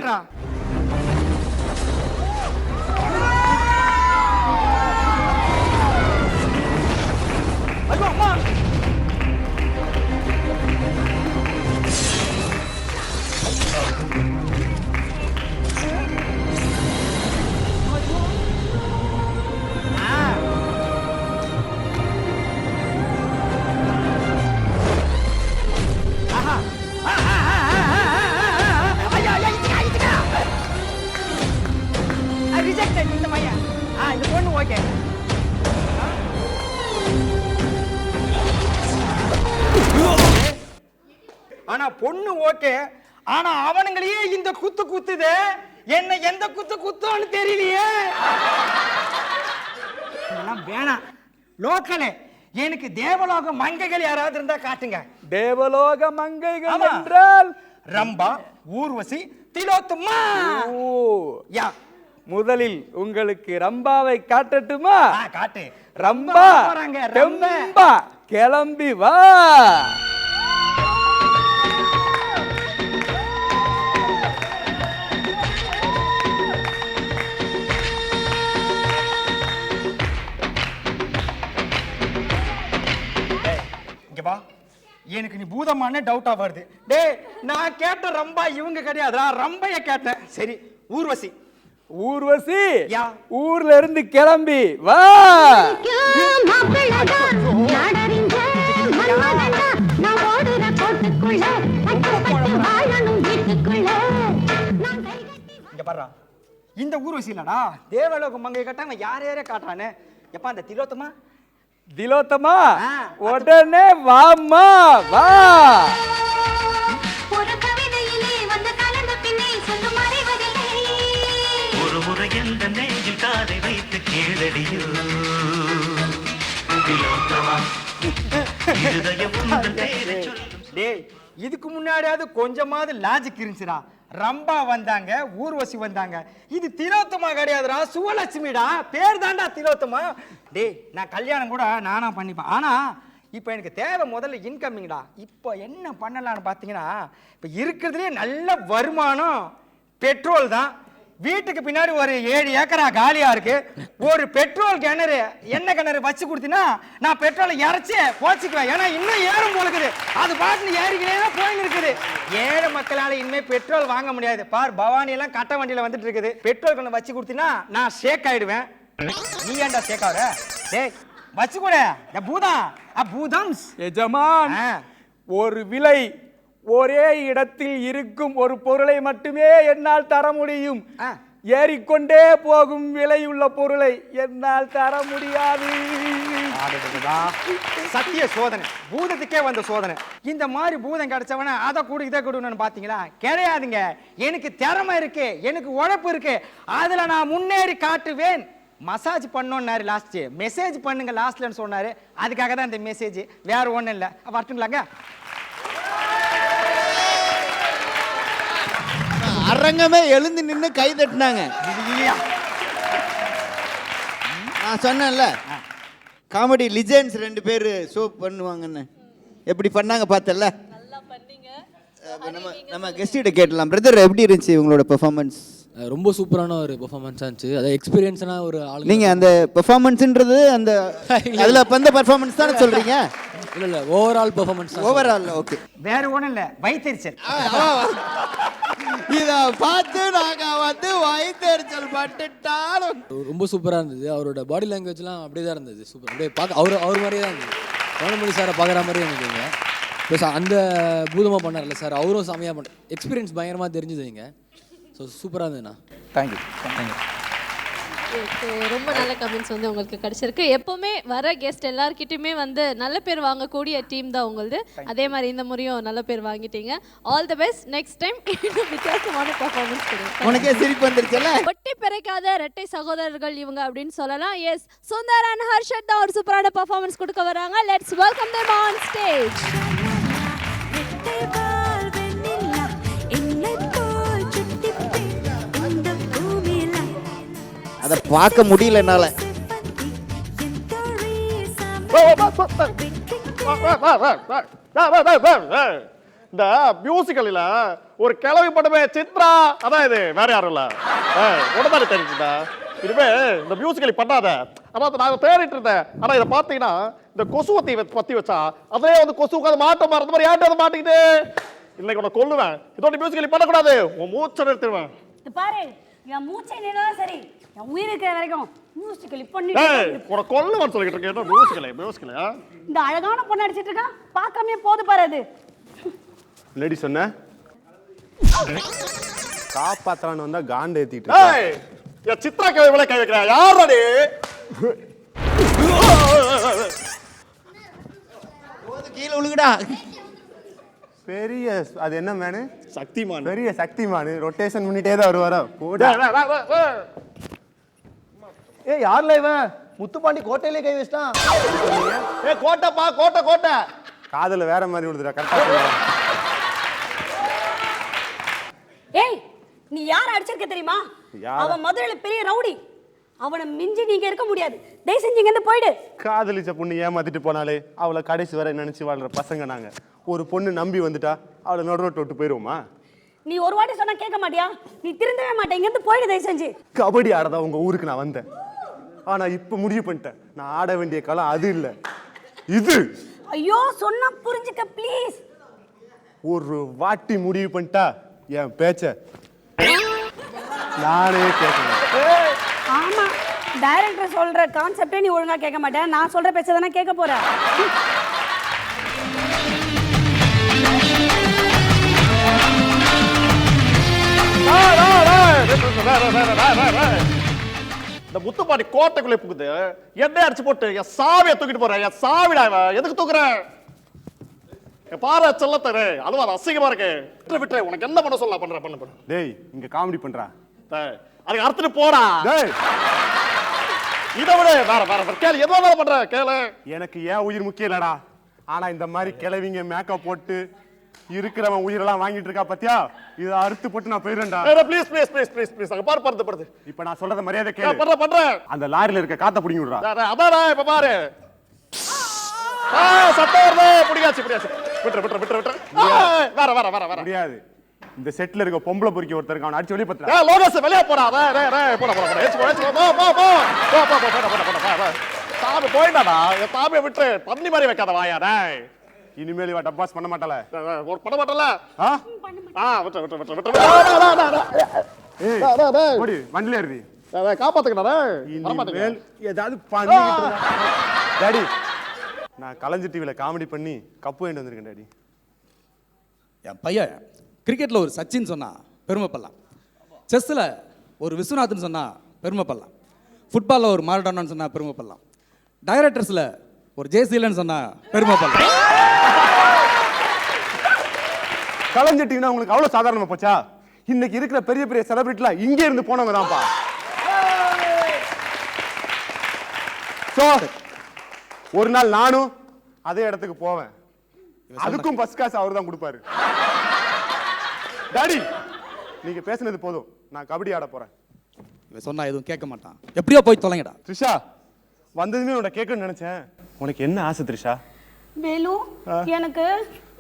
ஆனா பொண்ணு ஓகே. ஆனா அவனுங்களையே இந்த குத்து குத்துது. என்ன எந்த குத்து குத்தோன்னு தெரியலையே. வேணாம் லோக்கலே. எனக்கு தேவலோக மங்கைகள் யாராவது இருந்தா காட்டுங்க. தேவலோக மங்கைகள் என்றால் ரம்பா, ஊர்வசி, திலோத்தமா. யா, முதலில் உங்களுக்கு ரம்பாவை காட்டட்டுமா? காட்டு. ரம்பா, ரம்பா கிளம்பி வா. எனக்கு நீ பூதமான டவுட்டா வருது. டேய், நான் கேட்ட ரம்பா இவங்க கிடையாதுடா, ரம்பைய கேட்டேன். சரி, ஊர்வசி. ஊர்வசி, ஊர்ல இருந்து கிளம்பி வா. இங்க பாரு, இந்த ஊர்வசி இல்லடா தேவலோக மங்கை காட்டாம யார யாரே காட்டுறானே. எப்ப அந்த திலோத்தமா? திலோத்தமா, உடனே வாமா வா. ஒரு முறை எந்த நெஞ்சில் காதை வைத்து கீழடியோ டேய், இதுக்கு முன்னாடியாவது கொஞ்சமாவது லாஜிக் இருந்துச்சுடா. ரம்பா வந்தாங்க, ஊர்வசி வந்தாங்க. இது திலோத்தமா கிடையாதுடா, சுவலட்சுமிடா. பேர் தான்டா திலோத்தமா. டேய், நான் கல்யாணம் கூட நானா பண்ணிப்பேன். ஆனா இப்போ எனக்கு தேவை முதல்ல இன்கமிங்டா. இப்போ என்ன பண்ணலான்னு பார்த்தீங்கன்னா, இப்போ இருக்கிறதுலே நல்ல வருமானம் பெட்ரோல் தான். வீட்டுக்கு பின்னாடி ஒரு 7 ஏக்கரா காலியா இருக்கு. ஒரு பெட்ரோல் கிணறு, எண்ணெய் கிணறு வச்சு கொடுத்தீங்கன்னா நான் பெட்ரோலை இறச்சி போச்சுக்குவேன். ஏன்னா இன்னும் ஏறும் போலுக்குது. அது பாட்டு ஏறிக்கினே போயின்னு இருக்குது. ஏழை மக்களால இனிமே பெட்ரோல் வாங்க முடியாது. பார், பவானி எல்லாம் கட்ட வண்டியில வந்துட்டு இருக்குது. பெட்ரோல் கொஞ்சம் வச்சு கொடுத்தீங்கன்னா நான் ஷேக் ஆயிடுவேன். நீ ஏன்டா ஷேக் ஆகுற? டேய், வச்சுக்கூட பூதம் பூதம்ஸ் எஜமான் ஒரு விலை ஒரே இடத்தில் இருக்கும் ஒரு பொருளை மட்டுமே என்னால் தர முடியும். ஏறிக்கொண்டே போகும் விலையுள்ள பொருளை என்னால் தர முடியாது. சத்திய சோதனை, பூதத்துக்கே வந்த சோதனை. இந்த மாதிரி பூதம் கிடைச்சவன அதை கூடு இதை கூடுன்னு பாத்தீங்களா? கிடையாதுங்க. எனக்கு திறமை இருக்கு, எனக்கு உழைப்பு இருக்கு, அதுல நான் முன்னேறி காட்டுவேன். மசாஜ் பண்ணோன்னாரு லாஸ்ட், மெசேஜ் பண்ணுங்க லாஸ்ட்லன்னு சொன்னாரு. அதுக்காக தான் இந்த மெசேஜ், வேற ஒண்ணும் இல்லை. வரட்டுங்களாங்க? அரங்கமே எழுந்து நின்று கை தட்டினாங்க. நான் சொன்னேன்ல காமெடி லிஜெண்ட்ஸ் 2 பேர் ஷோ பண்ணுவாங்கன்னு, எப்படி பண்ணாங்க பார்த்தல. நம்ம கெஸ்ட்டிட்ட கேட்டலாம். பிரதர் எப்படி இருந்துச்சு உங்களோட பெர்ஃபார்மன்ஸ்? ரொம்ப சூப்பரான ஒரு பெர்ஃபார்மன்ஸாக இருந்துச்சு. அது எக்ஸ்பீரியன்ஸ்னா ஒரு ஆள். நீங்கள் அந்த பெர்ஃபார்மன்ஸ்ன்றது அந்த அதில் வந்த பெர்ஃபார்மன்ஸ் தானே சொல்கிறீங்க? இல்லை ஓவரால் பெர்ஃபார்மன்ஸ். ஓவரால் ஓகே, வேற ஒன்றும் இல்லை, வயிற்றுச்சல். இதை பார்த்து நாங்கள் வந்து வயிற்றுச்சல் பட்டுட்டாலும். ரொம்ப சூப்பராக இருந்தது. அவரோட பாடி லாங்குவேஜ்லாம் அப்படியே தான் இருந்தது. சூப்பர், அப்படியே பார்க்க அவர் மாதிரியே தான் இருந்தது. வேலுமணி சாரை பார்க்குற மாதிரியே இருந்ததுங்க. ப்ளஸ் அந்த பூதமாக பண்ணார்ல சார், அவரும் செமையாக பண்ண எக்ஸ்பீரியன்ஸ் பயங்கரமாக தெரிஞ்சுதுங்க. ஸோ சூப்பராக இருந்ததுண்ணா. தேங்க்யூ. ரொம்ப நல்ல கமெண்ட்ஸ் வந்து உங்களுக்கு கிடைச்சிருக்கு. எப்போவுமே வர கெஸ்ட் எல்லாருக்கிட்டையுமே வந்து நல்ல பேர் வாங்கக்கூடிய டீம் தான் உங்களுது. அதே மாதிரி இந்த முறையும் நல்ல பேர் வாங்கிட்டீங்க. All the best. Next time இன்னும் வித்தியாசமான பெர்ஃபார்மன்ஸ் கொடுங்க. உனக்கே சிரிப்பு வந்துருச்சுல. ஒட்டி பிறக்காத இரட்டை சகோதரர்கள் இவங்க அப்படின்னு சொல்லலாம். எஸ், சுந்தர் அண்ட் ஹர்ஷத் தான் ஒரு சூப்பரான பெர்ஃபார்மன்ஸ் கொடுக்க வராங்க. Let's welcome them on stage. அதை பார்க்க முடியல என்னால. இந்த மியூசிக்கல்ல ஒரு கிளவி படமே சித்ரா, அதான் இது, வேற யாரும் இல்ல. உடனே தெரிஞ்சுதா? இதுவே இந்த மியூசிக்கல் பண்ணாத. அதாவது நான் தேடிட்டு இருந்தேன். ஆனா இதை பாத்தீங்கன்னா இந்த கொசுவத்தி பத்தி வச்சா அதே வந்து கொசு உட்காந்து மாட்ட மாறது மாதிரி ஏன்ட்டு அதை மாட்டிக்கிட்டு இன்னைக்கு உன்னை கொல்லுவேன். இதோட மியூசிக்கல் பண்ணக்கூடாது, உன் மூச்சை நிறுத்திடுவேன். பாரு, என் மூச்சை நிறுத்தா சரி, என் உயிர் இருக்கிற வரைக்கும் மியூசிக்கல் பண்ணி உன கொல்லுவான்னு சொல்லிட்டு இருக்கேன். மியூசிக்கல் இந்த அழகான பொண்ணு அடிச்சிட்டு இருக்கா, பார்க்காமே போது பாரு. அது லேடி சொன்ன காப்பாத்தலான்னு வந்தா காண்ட ஏத்திட்டு என் சித்ரா கை விலை கை வைக்கிறேன். யாரடி கீழே விழுகுடா. பெரிய அது என்ன மேனு? சக்திமான். பெரிய சக்திமான் ரொட்டேஷன் பண்ணிட்டே தான் வருவாரா? ஏய், யார்ல இவன்? முத்துப்பாண்டி கோட்டையிலே கை வச்சிட்டான். ஏய், கோட்டைப்பா, கோட்டை. காதல வேற மாதிரி விழுதுடா. கரெக்டா. ஏய், நீ யார அடிச்சிருக்க தெரியுமா? அவன் மதுரையில பெரிய ரவுடி. அவனை மிஞ்சி நீங்க இருக்க முடியாது. தயவு செஞ்சு இங்க இருந்து போயிடு. காதலிச்ச பொண்ணு ஏமாத்திட்டு போனாலே அவளை கடைசி வரை நினைச்சு வாழ்ற பசங்க நாங்க. ஒரு பொண்ணு நம்பி வந்துட்டா அவளை நடுரோட்டு விட்டு போயிருவோமா? நீ ஒரு வாட்டி சொன்னா கேட்க மாட்டியா? நீ திருந்தவே மாட்டே. இங்க இருந்து போயிடு தயவு செஞ்சு. கபடி ஆடதான் உங்க ஊருக்கு நான் வந்தேன். ஆனா இப்ப முடிவு பண்ணிட்டேன், நான் ஆட வேண்டிய காலம் அது இல்ல, இது. ஐயோ, சொன்னா புரிஞ்சுக்க ப்ளீஸ். ஒரு வாட்டி முடிவு பண்ணிட்டா என் பேச்ச நானே கேட்கணும். ஆமா, டைரக்டர் சொல்ற கான்செப்டே நீ ஒழுங்கா கேட்க மாட்டேன். நான் சொல்ற பேச்ச தானே கேட்க போற. இந்த முத்துப்பாண்டி கோட்டைக்குள்ளே புகுது என்ன அடிச்சு போட்டு என் சாவியை தூக்கிட்டு போறேன். என் சாவிடா எதுக்கு தூக்குறேன்? பாரு செல்லத்தரு, அதுவா அசிங்கமா இருக்கு. விட்டு உனக்கு என்ன பண்ண சொல்ல பண்ண. டேய், இங்க காமெடி பண்றா. அதுக்கு அறுத்துட்டு போடா. இதை விட வேற கேளு, எதுவும் வேலை பண்ற கேளு. எனக்கு ஏன் உயிர் முக்கியம் இல்லடா. ஆனா இந்த மாதிரி கிளவிங்க மேக்கப் போட்டு இருக்கிறவன் உயிரெல்லாம் வாங்கிட்டு இருக்கா பாத்தியா? இதை அறுத்து போட்டு நான் போயிடுறேன்டா. ப்ளீஸ் அங்க பாரு, படுது. இப்ப நான் சொல்றத மரியாதை கேளு. பண்றேன். அந்த லாரில இருக்க காத்த புடிங்கி விடுறா. அதான் இப்ப பாரு. சத்தம் வருது. புடியாச்சு. விட்டு. வர. முடியாது. இந்த செட்ல இருக்க பொம்பளை பொறுக்கி ஒருத்தருக்கு அவன் அடிச்சு வெளிய பத்துறா. லோகஸ் வெளிய போடா. போடா. போ. சாமி போயிடாடா. என் சாமியை விட்டு பன்னி மாதிரி வைக்காத வாயா. டேய், இனிமேல் இவ டப்பாஸ் பண்ண மாட்டாள. ஒரு பண்ண மாட்டல. விட்டு. ஓடி வண்டில ஏறி. காப்பாத்துக்கடா இனிமேல் ஏதாவது பண்ணிக்கிட்டு இருந்தா. டாடி நான் கலைஞர் டிவில காமெடி பண்ணி கப்பு வாங்கிட்டு வந்திருக்கேன் டாடி. என் பையன் கிரிக்கெட்டில் ஒரு சச்சின் சொன்னா பெருமைப்படலாம், செஸ்ஸில் ஒரு விஸ்வநாதன் சொன்னா பெருமைப்படலாம், ஃபுட்பாலில் ஒரு மாரடோனான்னு சொன்னா பெருமைப்படலாம், டைரக்டர்ஸில் ஒரு ஜெயசீலன் சொன்னா பெருமைப்படலாம். கலைஞர் டிவினா உங்களுக்கு அவ்வளவு சாதாரணமா போச்சா? இன்னைக்கு இருக்கிற பெரிய பெரிய செலிபிரிட்டிலாம் இங்கே இருந்து போனவங்க தான்ப்பா. ஒரு நாள் நானும் அதே இடத்துக்கு போவேன், அதுக்கும் பஸ் காசு அவர் தான் கொடுப்பாரு. டாடி நீங்க பேசுனது போதும், நான் கபடி ஆட போறேன். இவன் சொன்னா எதுவும் கேட்க மாட்டான், எப்படியோ போய் தொலைங்கடா. த்ரிஷா வந்ததுமே உன்னை கேட்கணும்னு நினைச்சேன். உனக்கு என்ன ஆசை த்ரிஷா? வேலு, எனக்கு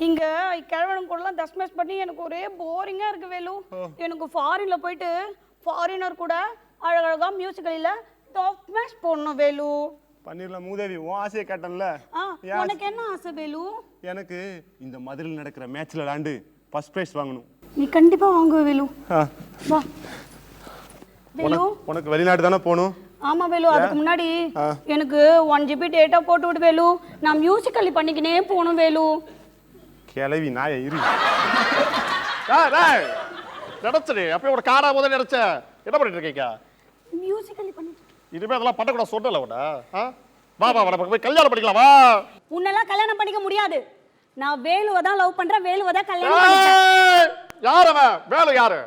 இங்க கிழவனும் கூடலாம் தஸ்மேஷ் பண்ணி எனக்கு ஒரே போரிங்கா இருக்கு வேலு. எனக்கு ஃபாரின்ல போயிட்டு ஃபாரினர் கூட அழகழகா மியூசிக்கலில தஸ்மேஷ் போடணும் வேலு. பண்ணிரலாம் மூதேவி, உன் ஆசையை கேட்டேன்ல. உனக்கு என்ன ஆசை வேலு? எனக்கு இந்த மதுரையில் நடக்கிற மேட்ச்ல விளையாண்டு ஃபர்ஸ்ட் பிரைஸ் வாங்கணும். நீ கண்டிப்பா வாங்குவ வேலு. வா வேலு. உனக்கு வெளிநாடு தானே போகணும்? ஆமா வேலு, அதுக்கு முன்னாடி எனக்கு 1 GB டேட்டா போட்டு விடு வேலு. நான் மியூசிக்கலி பண்ணிக்கினே போகணும் வேலு. கிளவி நாய இரு. நினைச்சது அப்பயே ஒரு காடா போத நினைச்ச. என்ன பண்ணிட்டு இருக்கீங்க? மியூசிக்கலி பண்ணிட்டு. இனிமே அதெல்லாம் பண்ணக்கூடாது சொன்னல உடா. வா வா வா போய் கல்யாணம் பண்ணிக்கலாம் வா. உன்னெல்லாம் கல்யாணம் பண்ணிக்க முடியாது. நான் வேலுவை தான் லவ் பண்றேன், வேலுவை தான் கல்யாணம் பண்ணிக்கிறேன். யார் அவன்? வேலு யாரு?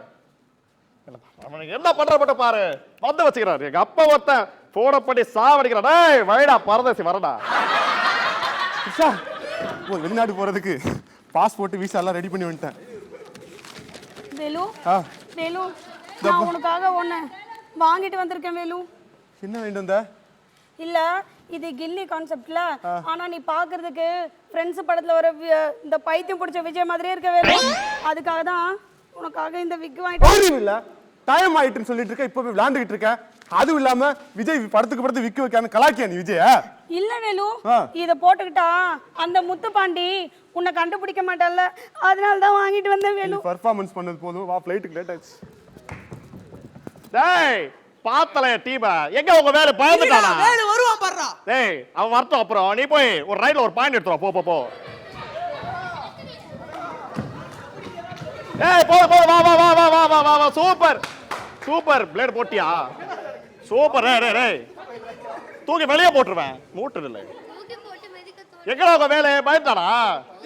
அவனுக்கு என்ன பண்ற மட்டும் பாரு. வந்து வச்சுக்கிறாரு எங்க அப்பா ஒருத்தன் போன பண்ணி சாவடிக்கிறான். டேய் வைடா பரதேசி வரடா. த்ரிஷா வெளிநாடு போறதுக்கு பாஸ்போர்ட் விசா எல்லாம் ரெடி பண்ணி வந்துட்டேன். வேலு வேலு, நான் உனக்காக ஒண்ணு வாங்கிட்டு வந்திருக்கேன் வேலு. என்ன வாங்கிட்டு வந்த? இல்ல இது கில்லி கான்செப்ட்ல, ஆனா நீ பாக்குறதுக்கு ஃப்ரெண்ட்ஸ் படத்துல வர இந்த பைத்தியம் பிடிச்ச விஜய் மாதிரியே இருக்க வேலு. அதுக்காக தான் உனக்காக இந்த விக் வாங்கிட்டு. இல்ல டைம் ஆயிட்டுன்னு சொல்லிட்டு இருக்க, இப்ப போய் விளையாண்டுகிட்டு இருக்க. அதுவும் இல்லாம விஜய் படத்துக்கு படத்து விக்க வைக்காம கலாக்கியா நீ விஜய? இல்ல வேலு, இத போட்டுக்கிட்டா அந்த முத்துப்பாண்டி உன்னை கண்டுபிடிக்க மாட்டான்ல, அதனால தான் வாங்கிட்டு வந்தேன் வேலு. பெர்ஃபார்மன்ஸ் பண்ணது போதும், வா ஃளைட்டுக்கு லேட் ஆச்சு. டேய் பாத்தல டீம் எங்க உங்க வேலை பயந்துட்டானா? வேலு வருவான் பாறா. டேய் அவன் வரட்டும், அப்புறம் நீ போய் ஒரு ரைட்ல ஒரு பாயிண்ட் எடுத்து வா. போ போ போ. ஏய் போ போ வா வா வா வா வா வா வா வா. சூப்பர் சூப்பர் பிளேட் போட்டியா? சூப்பர். டேய் டேய் தூக்கி வெளியே போட்டுருவேன். மூட்டு இல்லை எங்கடா உங்க வேலை பயந்துட்டானா?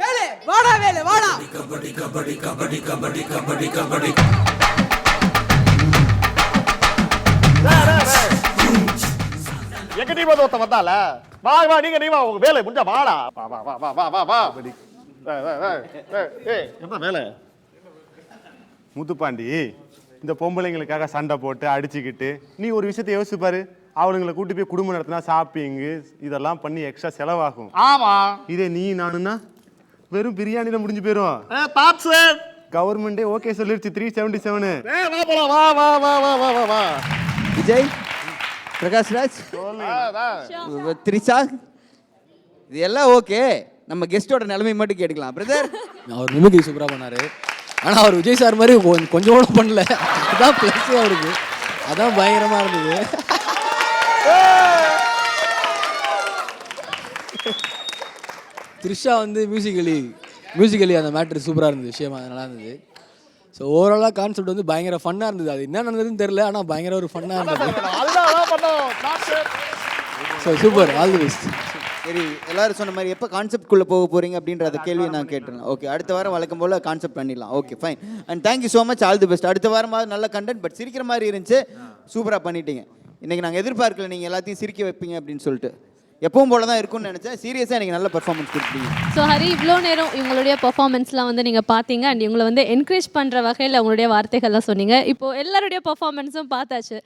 வேலு வாடா, வேலு வாடா. கபடி கபடி கபடி கபடி கபடி கபடி. எங்க டீம் ஒருத்த வந்தால வா வா. நீங்க நீ வா, உங்க வேலை முடிஞ்சா வாடா. வா வா வா வா வா வா. ஏய் என்ன வேலை? முத்துப்பாண்டி இந்த பொம்பளைங்களுக்காக சண்டை போட்டு அடிச்சுக்கிட்டு நீ ஒரு விஷயத்தை யோசிச்சு பாரு. அவளுங்களை கூட்டி போய் குடும்பம் நடத்தினா ஷாப்பிங்கு இதெல்லாம் பண்ணி எக்ஸ்ட்ரா செலவாகும். ஆமா. இதே நீ நானுன்னா வெறும் பிரியாணில முடிஞ்சு போயிரும். கவர்மெண்டே ஓகே சொல்லிருச்சு 377. வா வா வா வா வா வா வா. விஜய், பிரகாஷ்ராஜ், த்ரிஷா, இது எல்லாம் ஓகே. நம்ம கெஸ்டோட நிலைமை மட்டும் கேட்டுக்கலாம். பிரதர் அவர் மிமிக்ரி சூப்பராக பண்ணார், ஆனால் அவர் விஜய் சார் மாதிரி கொஞ்சம் கூட பண்ணல. அதுதான் ப்ளஸ்ஸே அவருக்கு, அதான் பயங்கரமாக இருந்தது. த்ரிஷா வந்து மியூசிக்கலி அந்த மேட்ரு சூப்பராக இருந்தது, விஷயமா நல்லா இருந்தது. ஸோ ஓவராலாக கான்செப்ட் வந்து பயங்கர ஃபன்னாக இருந்தது. அது என்ன நடந்ததுன்னு தெரியல, ஆனால் பயங்கர ஒரு ஃபன்னாக இருந்தது. So super, all the best. சரி, எல்லாரும் சொன்ன மாதிரி எப்போ கான்செப்ட்குள்ளே போக போகிறீங்க அப்படின்ற கேள்வியை நான் கேட்டுருந்தேன். ஓகே, அடுத்த வாரம் வழக்கம் போல் கான்செப்ட் பண்ணிடலாம். Okay fine, and thank you so much, all the best. அடுத்த வாரமாவது நல்ல கண்டென்ட், பட் சிரிக்கிற மாதிரி இருந்துச்சு, சூப்பராக பண்ணிட்டீங்க. இன்றைக்கி நாங்கள் எதிர்பார்க்கல நீங்கள் எல்லாத்தையும் சிரிக்க வைப்பீங்க அப்படின்னு சொல்லிட்டு. எப்பவும் போல தான் இருக்கும்னு நினச்சேன். சீரியஸாக எனக்கு நல்ல பெர்ஃபார்மன்ஸ் கொடுத்தீங்க. ஸோ ஹரி, இவ்வளோ நேரம் இவங்களுடைய பெர்ஃபார்மன்ஸ்லாம் வந்து நீங்கள் பார்த்தீங்க, அண்ட் இவங்களை வந்து என்கரேஜ் பண்ணுற வகையில் உங்களுடைய வார்த்தைகள்லாம் சொன்னீங்க. இப்போது எல்லாருடைய பெர்ஃபார்மன்ஸும் பார்த்தாச்சு.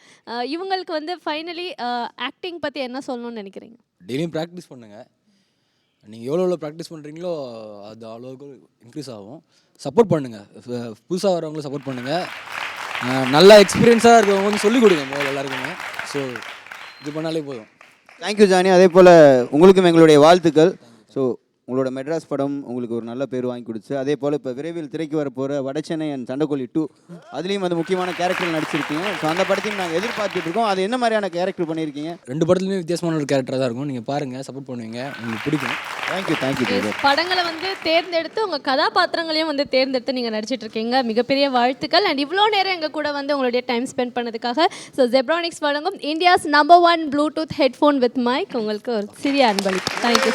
இவங்களுக்கு வந்து ஃபைனலி ஆக்டிங் பற்றி என்ன சொல்லணும்னு நினைக்கிறீங்க? டெய்லியும் ப்ராக்டிஸ் பண்ணுங்கள். நீங்கள் எவ்வளோ ப்ராக்டிஸ் பண்ணுறீங்களோ அது அவ்வளோக்கு இன்க்ரீஸ் ஆகும். சப்போர்ட் பண்ணுங்கள், புதுசாக வரவங்களும் சப்போர்ட் பண்ணுங்கள். நல்லா எக்ஸ்பீரியன்ஸாக இருக்கிறவங்க வந்து சொல்லிக் கொடுங்க முதல்ல எல்லாருக்குமே. ஸோ இது பண்ணாலே போதும். தேங்க்யூ ஜானி, அதே போல் உங்களுக்கும் எங்களுடைய வாழ்த்துக்கள். ஸோ உங்களோட மெட்ராஸ் படம் உங்களுக்கு ஒரு நல்ல பேர் வாங்கி கொடுத்து, அதே போல் இப்போ விரைவில் திரைக்கு வர போகிற வடச்சென்னை அண்ட் சண்டைக்கோழி 2 அதுலேயும் வந்து முக்கியமான கேரக்டர் நடிச்சிருக்கீங்க. ஸோ அந்த படத்தையும் நாங்கள் எதிர்பார்த்துட்டு இருக்கோம். அது என்ன மாதிரியான கேரக்டர் பண்ணியிருக்கீங்க? 2 படத்துலையுமே வித்தியாசமான ஒரு கேரக்டராக தான் இருக்கும். நீங்கள் பாருங்கள், சப்போர்ட் பண்ணுவீங்க, உங்களுக்கு பிடிக்கும். தேங்க்யூ. படங்களை வந்து தேர்ந்தெடுத்து உங்கள் கதாபாத்திரங்களையும் வந்து தேர்ந்தெடுத்து நீங்கள் நடிச்சிட்டு இருக்கீங்க. மிகப்பெரிய வாழ்த்துக்கள். அண்ட் இவ்வளோ நேரம் எங்கள் கூட வந்து உங்களுடைய டைம் ஸ்பெண்ட் பண்ணதுக்காக. ஸோ ஜெப்ரானிக்ஸ் வழங்கும் India's number 1 Bluetooth headphone with mic உங்களுக்கு ஒரு சிறிய அன்பளிப்பு. தேங்க்யூ.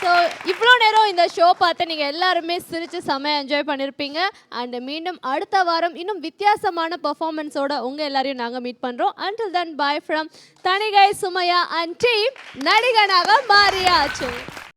ஸோ இவ்வளோ நேரம் இந்த ஷோ பார்த்து நீங்கள் எல்லாருமே சிரித்து செம்மையாக என்ஜாய் பண்ணியிருப்பீங்க. அண்ட் மீண்டும் அடுத்த வாரம் இன்னும் வித்தியாசமான பர்ஃபார்மன்ஸோட உங்கள் எல்லாரையும் நாங்கள் மீட் பண்ணுறோம். until then bye from Thanigai Sumaiya and team நடிகனாக மாறியாச்சு.